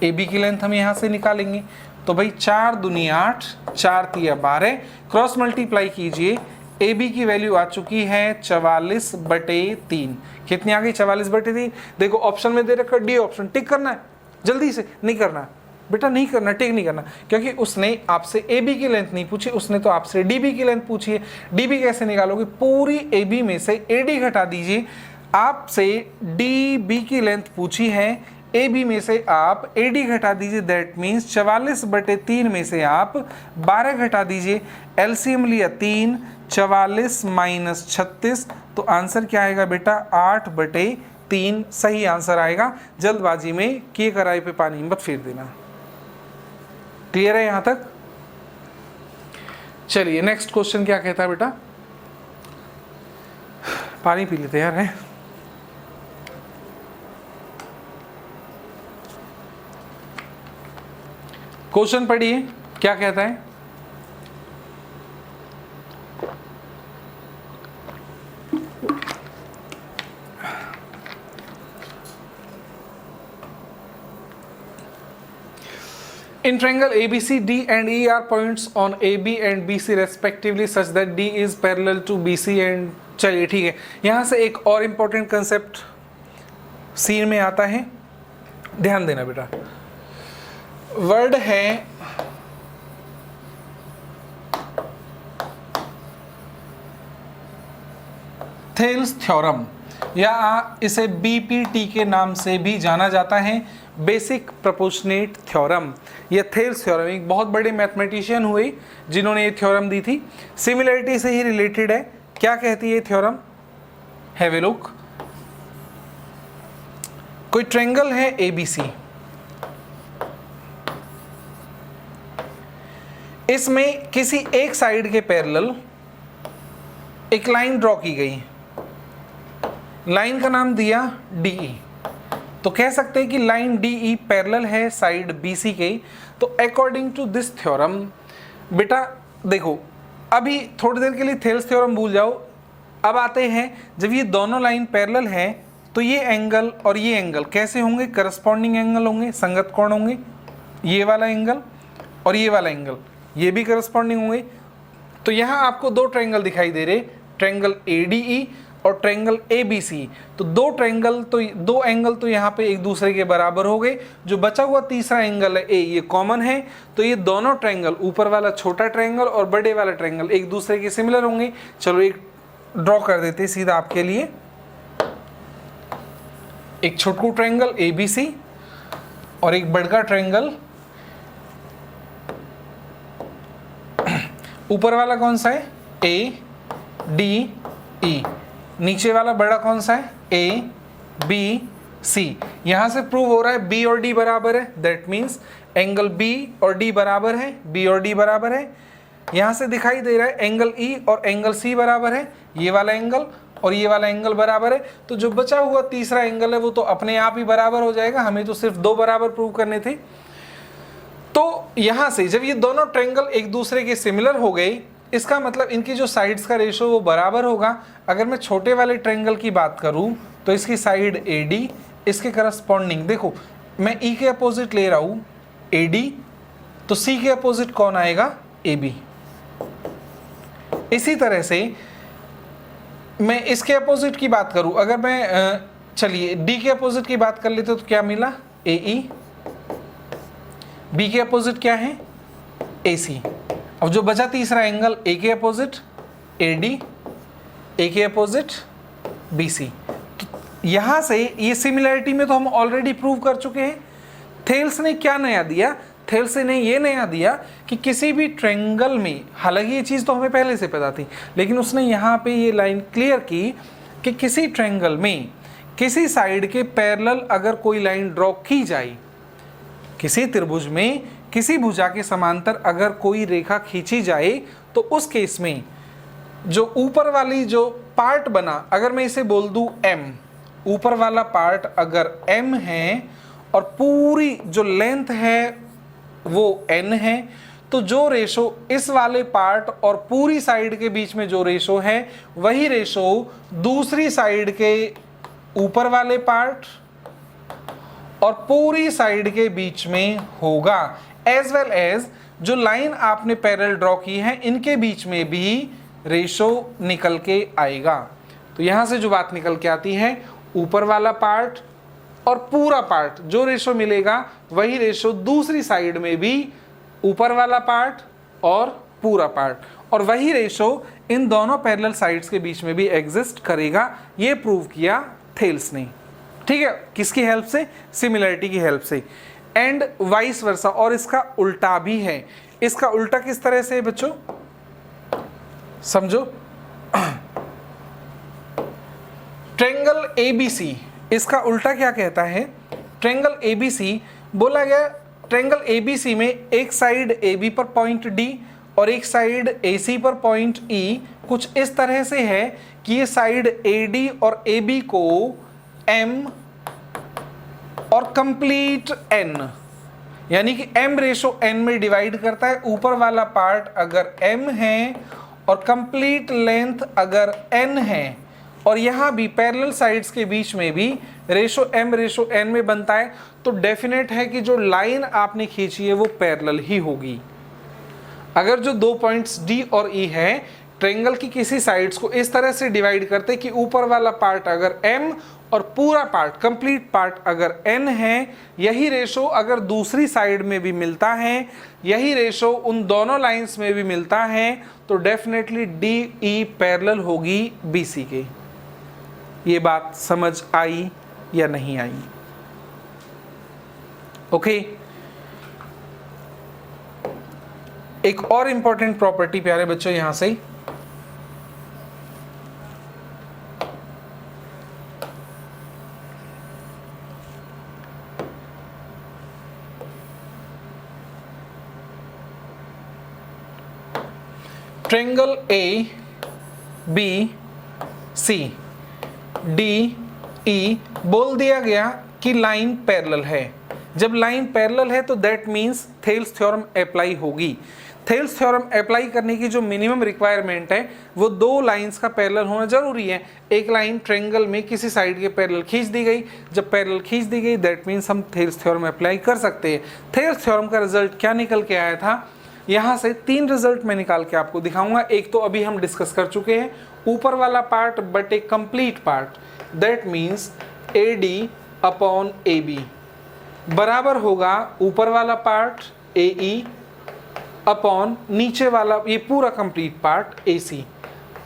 AB की लेंथ हम यहाँ से निकालेंगे, तो भाई 4 दूनी 8, 4 तिया 12, क्रॉस मल्टीप्लाई कीजिए। AB की वैल्यू आ चुकी है 44/3। कितनी आ गई, 44/3। देखो ऑप्शन में दे रखा D ऑप्शन, टिक करना है, जल्दी से, नहीं करना बेटा, नहीं करना, टिक नहीं करना, क्योंकि उसने आपसे AB की लेंथ नहीं पूछी, उसने तो आपसे DB की लेंथ पूछी है। DB कैसे निकालोगे, पूरी AB में से AD घटा दीजिए। आपसे DB की लेंथ पूछी है, AB में से आप AD घटा दीजिए, दैट मीन्स 44/3 में से आप 12 घटा दीजिए। एलसीएम लिया 3, 44 माइनस 36, तो आंसर क्या आएगा बेटा, 8/3 सही आंसर आएगा। जल्दबाजी में किए कराए पे पानी मत फेर देना। क्लियर है यहां तक। चलिए नेक्स्ट क्वेश्चन क्या कहता है बेटा, पानी पी लेते यार, है क्वेश्चन पढ़िए क्या कहता है। In triangle ABC, D and E are points on AB and BC respectively such that D is parallel to BC and, चलिए ठीक है। यहाँ से एक और इम्पोर्टेंट कंसेप्ट सीन में आता है, ध्यान देना बेटा। वर्ड है थेल्स थ्योरम, या इसे BPT के नाम से भी जाना जाता है, बेसिक प्रोपोर्शनेट थ्योरम। यह थेल्स थ्योरम एक बहुत बड़े मैथमेटिशियन हुए जिन्होंने ये थ्योरम दी थी, सिमिलरिटी से ही रिलेटेड है। क्या कहती है थ्योरम, हैव ए लुक। कोई ट्रायंगल है ABC, इसमें किसी एक साइड के पैरेलल एक लाइन ड्रॉ की गई, लाइन का नाम दिया DE। तो कह सकते हैं कि लाइन DE पैरेलल है साइड BC के। तो अकॉर्डिंग टू दिस थ्योरम, बेटा देखो अभी थोड़ी देर के लिए थेल्स थ्योरम भूल जाओ, अब आते हैं जब ये दोनों लाइन पैरेलल हैं तो ये एंगल और ये एंगल कैसे होंगे, करस्पॉन्डिंग एंगल होंगे, संगत कोण होंगे। ये वाला एंगल और ये वाला एंगल ये भी करस्पॉन्डिंग होंगे। तो यहाँ आपको दो ट्रायंगल दिखाई दे रहे, ट्रायंगल ADE और ट्रायंगल ABC। तो दो एंगल तो यहाँ पे एक दूसरे के बराबर हो गए। जो बचा हुआ तीसरा एंगल है A, ये कॉमन है। तो ये दोनों ट्रायंगल, ऊपर वाला छोटा ट्रायंगल और बड़े वाला ट्रायंगल एक दूसरे के सिमिलर होंगे। चलो एक ड्रॉ कर देते सीधा आपके लिए, एक छोटू ट्रायंगल ABC और एक बड़का ट्रायंगल। ऊपर वाला कौन सा है, ADE, नीचे वाला बड़ा कौन सा है, ABC। यहां से प्रूव हो रहा है B और D बराबर है, दैट मीन्स एंगल B और D बराबर है, B और D बराबर है। यहां से दिखाई दे रहा है एंगल E और एंगल C बराबर है, ये वाला एंगल और ये वाला एंगल बराबर है। तो जो बचा हुआ तीसरा एंगल है वो तो अपने आप ही बराबर हो जाएगा, हमें तो सिर्फ दो बराबर प्रूव करने थे। तो यहां से जब ये दोनों ट्रायंगल एक दूसरे के सिमिलर हो गए, इसका मतलब इनकी जो साइड्स का रेशो वो बराबर होगा। अगर मैं छोटे वाले ट्रायंगल की बात करूं तो इसकी साइड AD, इसके करस्पॉन्डिंग देखो मैं E के अपोजिट ले रहा हूं AD, तो C के अपोजिट कौन आएगा, AB। इसी तरह से मैं इसके अपोजिट की बात करूं, अगर मैं चलिए D के अपोजिट की बात कर लेते तो क्या मिला, AE। B के अपोजिट क्या है, AC। अब जो बचा तीसरा एंगल A के अपोजिट AD, A के अपोजिट BC। तो यहां से ये सिमिलैरिटी में तो हम ऑलरेडी प्रूव कर चुके हैं। थेल्स ने क्या नया दिया, थेल्स ने ये नया दिया कि किसी भी ट्रायंगल में, हालांकि ये चीज़ तो हमें पहले से पता थी, लेकिन उसने यहाँ पे ये लाइन क्लियर की कि किसी ट्रायंगल में किसी साइड के पैरेलल अगर कोई लाइन ड्रॉ की जाए, किसी त्रिभुज में किसी भुजा के समांतर अगर कोई रेखा खींची जाए, तो उस केस में जो ऊपर वाली जो पार्ट बना, अगर मैं इसे बोल दूं M, ऊपर वाला पार्ट अगर M है और पूरी जो लेंथ है वो N है, तो जो रेशो इस वाले पार्ट और पूरी साइड के बीच में जो रेशो है वही रेशो दूसरी साइड के ऊपर वाले पार्ट और पूरी साइड के बीच में होगा। एज वेल एज जो लाइन आपने पैरेलल ड्रॉ की है इनके बीच में भी रेशो निकल के आएगा। तो यहां से जो बात निकल के आती है, ऊपर वाला पार्ट और पूरा पार्ट जो रेशो मिलेगा वही रेशो दूसरी साइड में भी ऊपर वाला पार्ट और पूरा पार्ट, और वही रेशो इन दोनों पैरेलल साइड्स के बीच में भी एग्जिस्ट करेगा। ये प्रूव किया थेल्स ने, ठीक है, किसकी हेल्प से, सिमिलैरिटी की हेल्प से। एंड वाइस वर्सा, और इसका उल्टा भी है। इसका उल्टा किस तरह से है बच्चों, समझो। ट्रायंगल ABC, इसका उल्टा क्या कहता है, ट्रायंगल ABC बोला गया, ट्रायंगल ABC में एक साइड AB पर पॉइंट D और एक साइड AC पर पॉइंट E कुछ इस तरह से है कि ये साइड AD और AB को M और कंप्लीट N, यानी कि M रेशो N में डिवाइड करता है। ऊपर वाला पार्ट अगर M है और कंप्लीट लेंथ अगर N है, और यहाँ भी पैरेलल साइड्स के बीच में भी रेशो M रेशो N में बनता है, तो डेफिनेट है कि जो लाइन आपने खींची है वो पैरेलल ही होगी। अगर जो दो पॉइंट्स D और E है, ट्रायंगल की किसी साइड्स को इस तरह से डिवाइड करते कि ऊपर वाला पार्ट अगर M और पूरा पार्ट कंप्लीट पार्ट अगर N है, यही रेशो अगर दूसरी साइड में भी मिलता है, यही रेशो उन दोनों लाइंस में भी मिलता है, तो डेफिनेटली DE पैरेलल होगी BC के। ये बात समझ आई या नहीं आई? ओके। एक और इंपॉर्टेंट प्रॉपर्टी प्यारे बच्चों यहां से, triangle A B C D E बोल दिया गया कि लाइन पैरेलल है। जब लाइन पैरेलल है तो that means Thales theorem apply होगी। थेल्स थ्योरम अप्लाई करने की जो मिनिमम रिक्वायरमेंट है वो दो लाइंस का पैरेलल होना जरूरी है। एक लाइन ट्रायंगल में किसी साइड के पैरेलल खींच दी गई, जब पैरेलल खींच दी गई दैट मीन्स हम थेल्स थ्योरम अप्लाई कर सकते हैं। थेल्स थ्योरम का रिजल्ट क्या निकल के आया था, यहाँ से 3 रिजल्ट मैं निकाल के आपको दिखाऊंगा। एक तो अभी हम डिस्कस कर चुके हैं, ऊपर वाला part but A complete part, that means AD upon AB बराबर होगा ऊपर वाला पार्ट AE अपॉन नीचे वाला ये पूरा कंप्लीट पार्ट AC।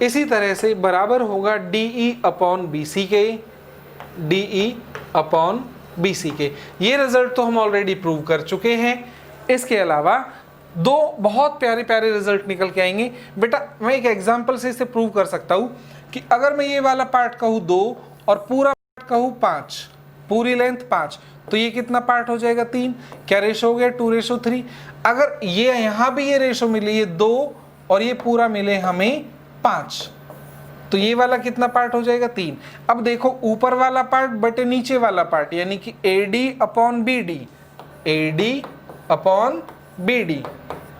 इसी तरह से बराबर होगा DE अपॉन BC के, DE अपॉन BC के। ये रिजल्ट तो हम ऑलरेडी प्रूव कर चुके हैं। इसके अलावा दो बहुत प्यारे प्यारे रिजल्ट निकल के आएंगे। बेटा मैं एक एग्जांपल से इसे प्रूव कर सकता हूँ कि अगर मैं ये वाला पार्ट कहूँ 2 और पूरा पार्ट कहूँ 5, पूरी लेंथ 5, तो ये कितना पार्ट हो जाएगा 3। क्या रेशो हो गया 2:3। अगर ये यहाँ भी ये रेशो मिली, ये 2 और ये पूरा मिले हमें 5, तो ये वाला कितना पार्ट हो जाएगा 3। अब देखो ऊपर वाला पार्ट बटे नीचे वाला पार्ट, यानी कि AD upon BD, AD upon BD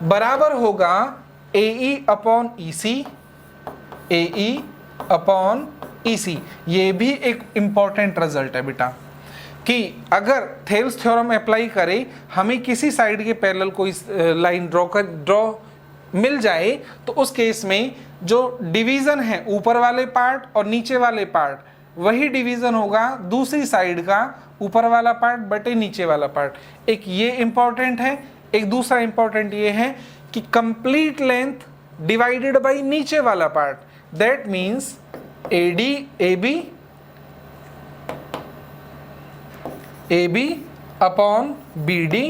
बराबर होगा AE upon EC, AE upon EC। ये भी एक इंपॉर्टेंट रिजल्ट है बेटा कि अगर थेल्स थ्योरम अप्लाई करें, हमें किसी साइड के पैरेलल कोई लाइन ड्रॉ मिल जाए तो उस केस में जो डिवीजन है ऊपर वाले पार्ट और नीचे वाले पार्ट, वही डिवीजन होगा दूसरी साइड का ऊपर वाला पार्ट बटे नीचे वाला पार्ट। एक ये इंपॉर्टेंट है। एक दूसरा इंपॉर्टेंट ये है कि कंप्लीट लेंथ डिवाइडेड बाय नीचे वाला part, that means AB upon BD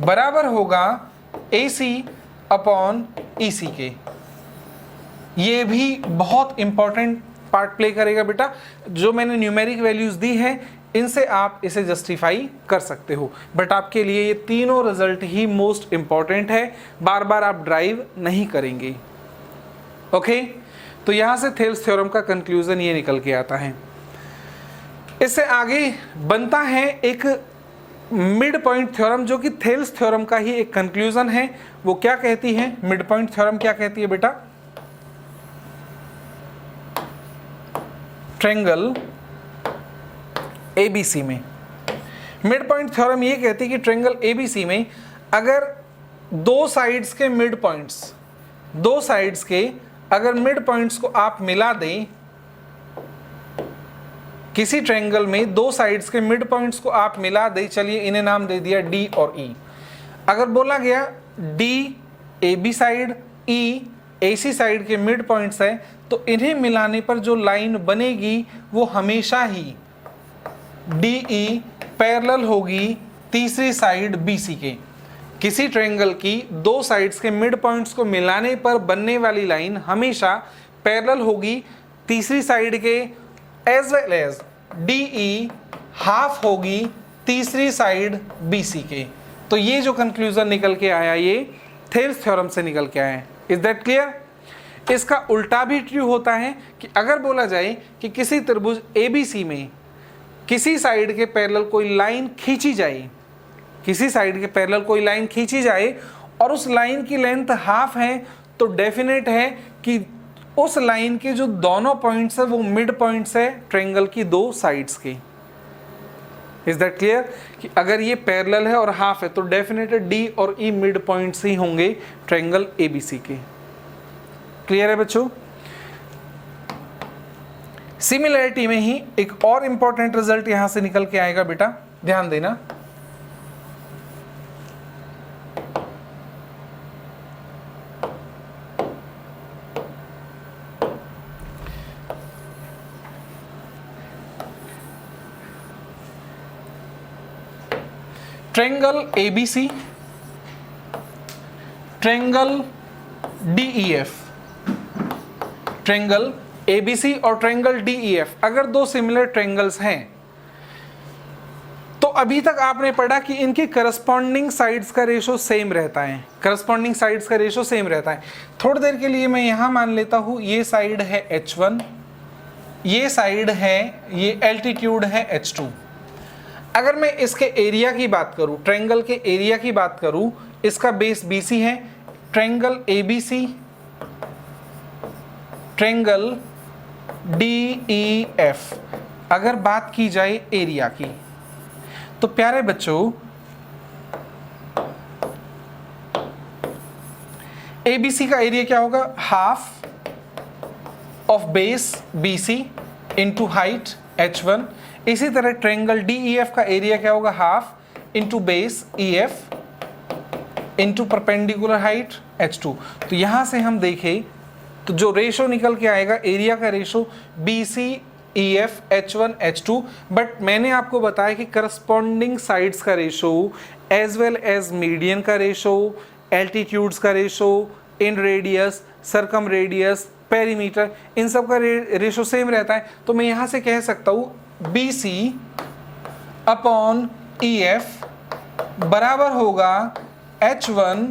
बराबर होगा AC अपॉन EC के। ये भी बहुत इंपॉर्टेंट पार्ट प्ले करेगा बेटा। जो मैंने न्यूमेरिक वैल्यूज दी है इनसे आप इसे जस्टिफाई कर सकते हो, बट आपके लिए ये तीनों रिजल्ट ही मोस्ट इंपॉर्टेंट है, बार बार आप ड्राइव नहीं करेंगे। ओके, तो यहां से थेल्स थ्योरम का कंक्लूजन ये निकल के आता है। इससे आगे बनता है एक मिड पॉइंट थ्योरम जो कि थेल्स थ्योरम का ही एक कंक्लूजन है। वो क्या कहती है, मिड पॉइंट थ्योरम क्या कहती है बेटा, ट्रायंगल ABC में मिड पॉइंट थ्योरम ये कहती है कि ट्रायंगल ABC में अगर दो साइड्स के मिड पॉइंट्स, दो साइड्स के अगर मिड पॉइंट्स को आप मिला दें, किसी ट्रायंगल में दो साइड्स के मिड पॉइंट्स को आप मिला दें, चलिए इन्हें नाम दे दिया D और E। अगर बोला गया D AB side, E AC side के मिड पॉइंट्स है, तो इन्हें मिलाने पर जो लाइन बनेगी वो हमेशा ही DE पैरेलल होगी तीसरी साइड BC के। किसी ट्रायंगल की दो साइड्स के मिड पॉइंट्स को मिलाने पर बनने वाली लाइन हमेशा पैरेलल होगी तीसरी साइड के, as well as DE half होगी तीसरी साइड BC के। तो ये जो कंक्लूजन निकल के आया ये थेल्स थ्योरम से निकल के आया है। Is that clear? इसका उल्टा भी ट्रू होता है कि अगर बोला जाए कि किसी त्रिभुज ABC में किसी साइड के पैरेलल कोई लाइन खींची जाए, किसी साइड के पैरेलल कोई लाइन खींची जाए और उस लाइन की लेंथ हाफ है, तो डेफिनेट है कि उस लाइन के जो दोनों पॉइंट्स है वो मिड पॉइंट्स है ट्रायंगल की दो साइड्स के। इज दैट क्लियर कि अगर ये पैरेलल है और हाफ है तो डेफिनेट D और E मिड पॉइंट्स ही होंगे ट्रायंगल ABC के। क्लियर है बच्चों? सिमिलरिटी में ही एक और इंपॉर्टेंट रिजल्ट यहां से निकल के आएगा बेटा, ध्यान देना। Triangle ABC, triangle DEF, triangle ABC और ट्रायंगल DEF अगर दो सिमिलर ट्रायंगल्स हैं तो अभी तक आपने पढ़ा कि इनकी करस्पॉन्डिंग साइड्स का रेशो सेम रहता है, करस्पॉन्डिंग साइड्स का रेशो सेम रहता है। थोड़ी देर के लिए मैं यहाँ मान लेता हूँ ये साइड है H1, ये साइड है, ये एल्टीट्यूड है H2। अगर मैं इसके एरिया की बात करूँ, ट्रायंगल के एरिया की बात करूँ, इसका बेस BC है, ट्रायंगल ABC, ट्रायंगल DEF, अगर बात की जाए एरिया की, तो प्यारे बच्चों ABC का एरिया क्या होगा, half of base BC into height H1। इसी तरह ट्रायंगल DEF का एरिया क्या होगा, half into base EF into perpendicular height H2। तो यहां से हम देखें तो जो रेशो निकल के आएगा एरिया का ratio BC EF H1 H2, but मैंने आपको बताया कि करस्पॉन्डिंग साइड्स का ratio as well as median का रेशो, एल्टीट्यूड्स का ratio, inradius, circumradius, perimeter, इन सब का रेशो सेम रहता है। तो मैं यहाँ से कह सकता हूँ BC अपॉन EF बराबर होगा H1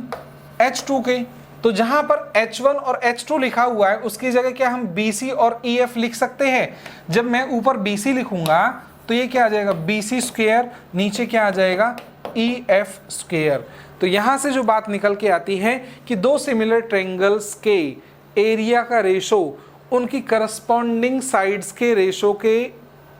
H2 के। तो जहां पर H1 और H2 लिखा हुआ है उसकी जगह क्या हम BC और EF लिख सकते हैं। जब मैं ऊपर BC लिखूंगा तो ये क्या आ जाएगा, BC स्क्वायर, नीचे क्या आ जाएगा, EF स्क्वायर। तो यहां से जो बात निकल के आती है कि दो सिमिलर ट्रायंगल्स के एरिया का रेशो उनकी करस्पॉन्डिंग साइड्स के रेशो के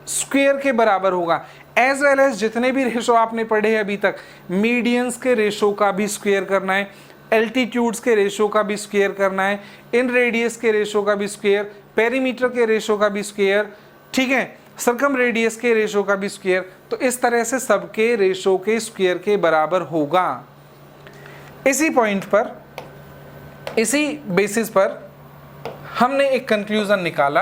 स्क्वायर के बराबर होगा। एज वेल एज जितने भी रेशो आपने पढ़े अभी तक, मीडियंस के रेशो का भी स्क्वायर करना है, एल्टीट्यूड्स के रेशो का भी स्क्वायर करना है, इन रेडियस के रेशो का भी स्क्वायर, पेरीमीटर के रेशो का भी स्क्वायर, ठीक है, सर्कम रेडियस के रेशो का भी स्क्वायर। तो इस तरह से सबके रेशो के स्क्वायर के बराबर होगा। इसी पॉइंट पर, इसी बेसिस पर हमने एक कंक्लूजन निकाला,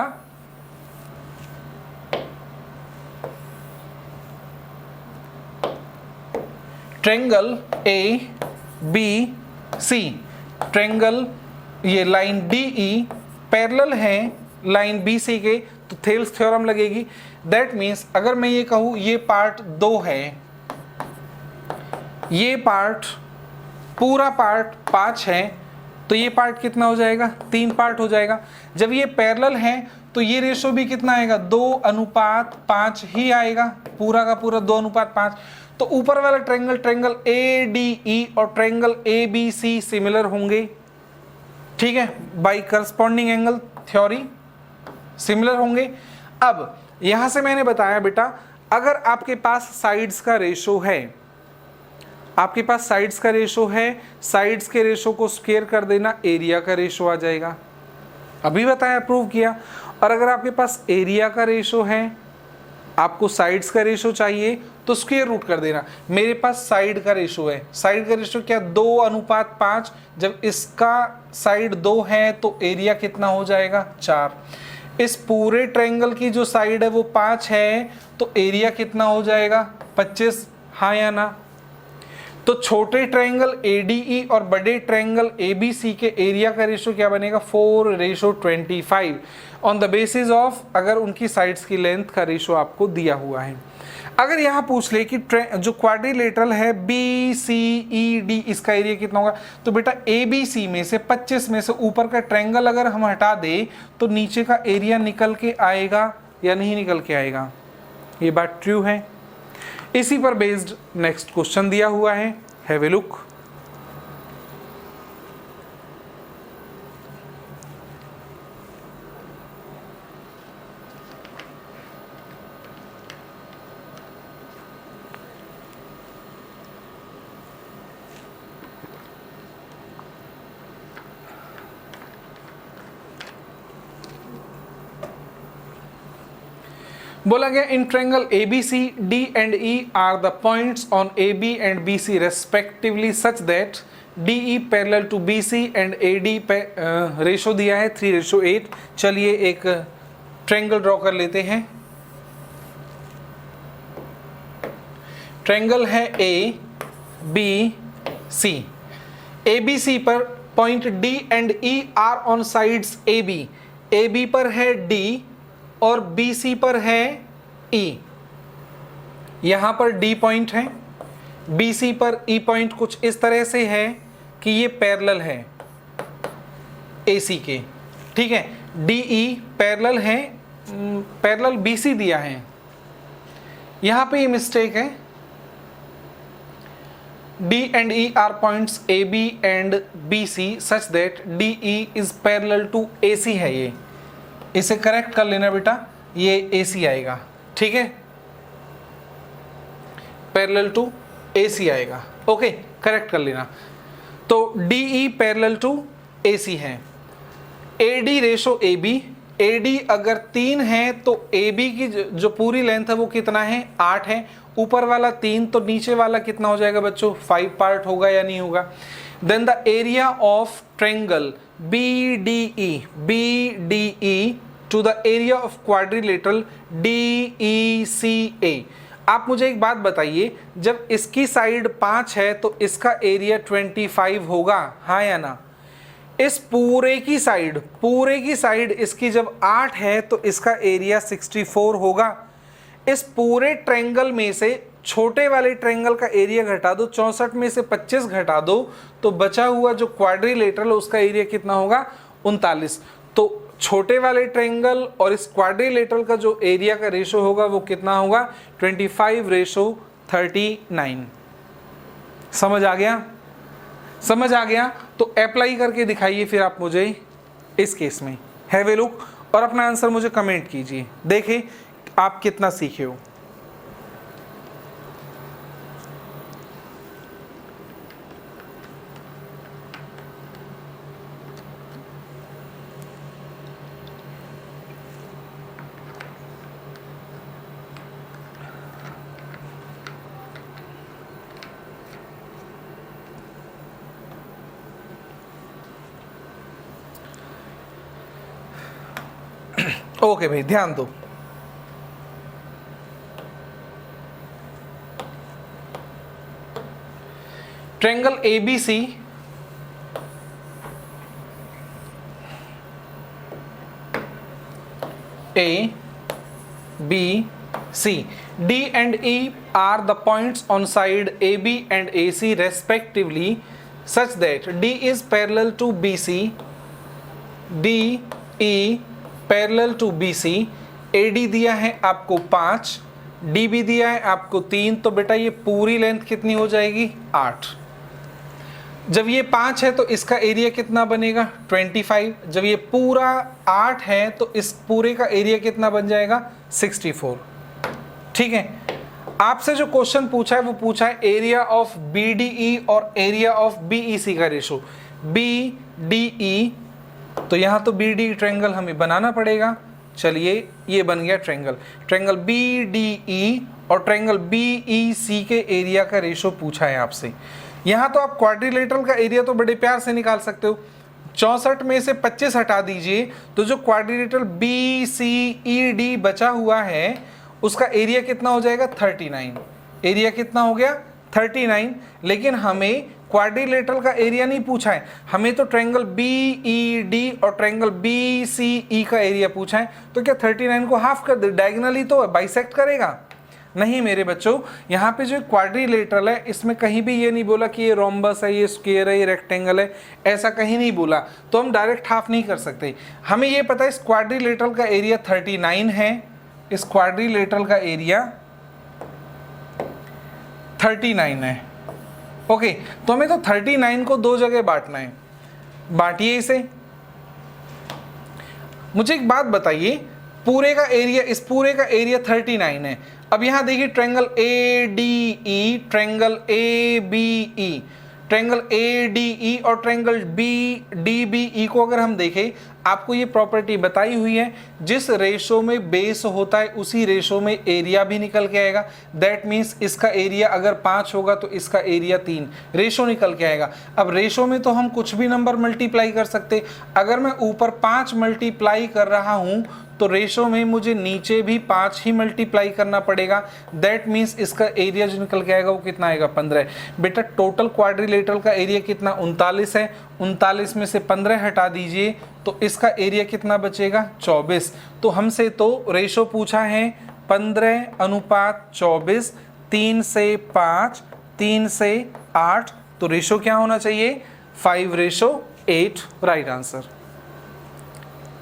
ट्रायंगल ABC, ट्रायंगल ये लाइन DE पैरेलल है लाइन BC के, तो थेल्स थ्योरम लगेगी। दैट मीन्स अगर मैं ये कहूँ ये पार्ट 2 है, ये पार्ट पूरा पार्ट 5 है, तो ये पार्ट कितना हो जाएगा, 3 पार्ट हो जाएगा। जब ये पैरेलल है तो ये रेशो भी कितना आएगा, 2:5 ही आएगा, पूरा का पूरा 2:5। तो ऊपर वाला ट्रायंगल, ट्रायंगल ADE और ट्रायंगल ABC सिमिलर होंगे, ठीक है, by corresponding angle theory similar होंगे। अब यहां से मैंने बताया बेटा, अगर आपके पास साइड्स का रेशो है, आपके पास साइड्स का रेशो है, साइड्स के रेशो को स्क्वायर कर देना, एरिया का रेशो आ जाएगा, अभी बताया, प्रूव किया। और अगर आपके पास एरिया का रेशो है, आपको साइड्स का रेशो चाहिए, तो स्क्वायर रूट कर देना। मेरे पास साइड का रेशो है, साइड का रेशो क्या, 2:5। जब इसका साइड 2 है तो एरिया कितना हो जाएगा, 4। इस पूरे ट्रायंगल की जो साइड है वो 5 है, तो एरिया कितना हो जाएगा, 25, हाँ या ना। तो छोटे ट्रायंगल ADE और बड़े ट्रायंगल ABC के एरिया का रेशो क्या बनेगा, 4:25 ऑन द बेसिस ऑफ अगर उनकी साइड्स की लेंथ का रेशो आपको दिया हुआ है। अगर यहाँ पूछ ले कि जो क्वाड्रिलेटरल है BCED इसका एरिया कितना होगा, तो बेटा ABC में से 25 में से ऊपर का ट्रायंगल अगर हम हटा दे तो नीचे का एरिया निकल के आएगा या नहीं निकल के आएगा, ये बात ट्रू है। इसी पर बेस्ड नेक्स्ट क्वेश्चन दिया हुआ है, हैव ए लुक। बोला गया in triangle ABC D and E are the points on AB and BC respectively such that DE parallel to BC and AD ratio दिया है 3:8। चलिए एक ट्रायंगल ड्रॉ कर लेते हैं। ट्रायंगल है ABC, ABC पर point D and E are on sides AB पर है D और BC पर है E, यहाँ पर डी पॉइंट है, BC पर E पॉइंट कुछ इस तरह से है कि ये पैरेलल है AC के, ठीक है। DE पैरेलल है, पैरेलल BC दिया है, यहाँ पे ये मिस्टेक है। D and E are points AB and BC such that DE is parallel to AC है ये, इसे करेक्ट कर लेना बेटा, ये AC आएगा, ठीक है, पैरेलल टू AC आएगा, ओके, करेक्ट कर लेना। तो DE पैरेलल टू AC है। AD रेशो AB, AD अगर 3 है तो AB की जो पूरी लेंथ है वो कितना है, 8 है। ऊपर वाला 3 तो नीचे वाला कितना हो जाएगा बच्चों, 5 पार्ट होगा या नहीं होगा। Then the area of triangle BDE to the area of quadrilateral DECA। आप मुझे एक बात बताइए, जब इसकी साइड 5 है तो इसका एरिया 25 होगा, हाँ या ना। इस पूरे की साइड इसकी जब 8 है तो इसका एरिया 64 होगा। इस पूरे ट्रायंगल में से छोटे वाले ट्रायंगल का एरिया घटा दो, 64 में से 25 घटा दो तो बचा हुआ जो क्वाड्रिलेटरल उसका एरिया कितना होगा, 39। तो छोटे वाले ट्रायंगल और इस क्वाड्रिलेटरल का जो एरिया का रेशो होगा वो कितना होगा, 25:39। समझ आ गया, समझ आ गया। तो अप्लाई करके दिखाइए फिर आप मुझे इस केस में, हैव ए लुक, और अपना आंसर मुझे कमेंट कीजिए, देखें आप कितना सीखे हो। ओके भाई, ध्यान दो। Triangle ABC ABC, D and E are the points on side AB and AC respectively such that D is parallel to BC, DE parallel to BC, AD दिया है आपको 5, DB दिया है आपको 3, तो बेटा ये पूरी लेंथ कितनी हो जाएगी, 8। जब ये 5 है तो इसका एरिया कितना बनेगा, 25। जब ये पूरा 8 है तो इस पूरे का एरिया कितना बन जाएगा, 64। ठीक है, आपसे जो क्वेश्चन पूछा है वो पूछा है एरिया ऑफ BDE और एरिया ऑफ BEC का रेशो। BDE, तो यहाँ तो BDE ट्रायंगल हमें बनाना पड़ेगा। चलिए, ये बन गया ट्रायंगल। ट्रायंगल BDE और ट्रायंगल BEC के एरिया का रेशो पूछा है आपसे। यहाँ तो आप क्वाड्रिलेटरल का एरिया तो बड़े प्यार से निकाल सकते हो। 64 में से 25 हटा दीजिए तो जो क्वाड्रिलेटरल BCED बचा हुआ है उसका एरिया कितना हो जाएगा, 39। एरिया कितना हो गया, 39। लेकिन हमें क्वाड्रिलेटरल का एरिया नहीं पूछा है, हमें तो ट्रायंगल BED और ट्रायंगल BCE का एरिया पूछा है। तो क्या 39 को हाफ कर दे, डायगोनली तो बाइसेक्ट करेगा? नहीं मेरे बच्चों, यहाँ पे जो क्वाड्रिलेटरल है इसमें कहीं भी ये नहीं बोला कि ये रोम्बस है, ये स्क्वायर है, ये रेक्टेंगल है, ऐसा कहीं नहीं बोला। तो हम डायरेक्ट हाफ नहीं कर सकते। हमें ये पता है इस क्वाड्रिलेटरल का एरिया 39 है, इस क्वाड्रिलेटरल का एरिया 39 है। ओके, तो हमें तो 39 को दो जगह बांटना है, बांटिए इसे। मुझे एक बात बताइए, पूरे का एरिया, इस पूरे का एरिया 39 है। अब यहां देखिए triangle ADE, triangle ABE, triangle ADE और ट्रायंगल DBE को अगर हम देखें, आपको ये प्रॉपर्टी बताई हुई है, जिस रेशो में बेस होता है उसी रेशो में एरिया भी निकल के आएगा। दैट मीन्स इसका एरिया अगर 5 होगा तो इसका एरिया 3, रेशो निकल के आएगा। अब रेशो में तो हम कुछ भी नंबर मल्टीप्लाई कर सकते। अगर मैं ऊपर 5 मल्टीप्लाई कर रहा हूं तो रेशो में मुझे नीचे भी 5 ही मल्टीप्लाई करना पड़ेगा। दैट मीन्स इसका एरिया जो निकल के आएगा वो कितना आएगा, 15। बेटा टोटल क्वाड्रिलेटरल का एरिया कितना, 39 है। 39 में से 15 हटा दीजिए तो इसका एरिया कितना बचेगा, 24। तो हमसे तो रेशो पूछा है 15:24, 3 से 5, 3 से 8, तो रेशो क्या होना चाहिए 5:8, right answer.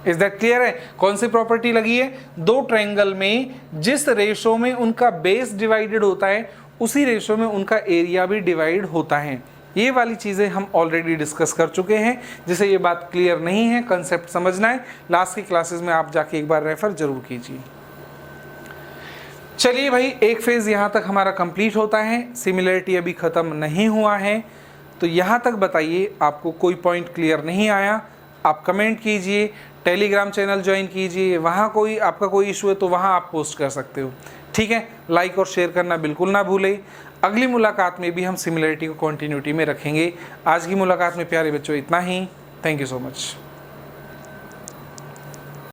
Is that clear है? कौन सी प्रॉपर्टी लगी है? दो ट्रायंगल में जिस रेशो में उनका बेस डिवाइडेड होता है उसी रेशो में उनका एरिया भी डिवाइड होता है। ये वाली चीज़ें हम ऑलरेडी डिस्कस कर चुके हैं। जिसे ये बात क्लियर नहीं है, कंसेप्ट समझना है, लास्ट की क्लासेस में आप जाके एक बार रेफर जरूर कीजिए। चलिए भाई, एक फेज़ यहाँ तक हमारा कंप्लीट होता है, सिमिलरिटी अभी ख़त्म नहीं हुआ है। तो यहाँ तक बताइए आपको कोई पॉइंट क्लियर नहीं आया, आप कमेंट कीजिए, टेलीग्राम चैनल ज्वाइन कीजिए, वहाँ कोई आपका कोई इशू है तो वहाँ आप पोस्ट कर सकते हो, ठीक है। लाइक और शेयर करना बिल्कुल ना भूलें। अगली मुलाकात में भी हम सिमिलरिटी को कंटिन्यूटी में रखेंगे। आज की मुलाकात में प्यारे बच्चों इतना ही। Thank you so much.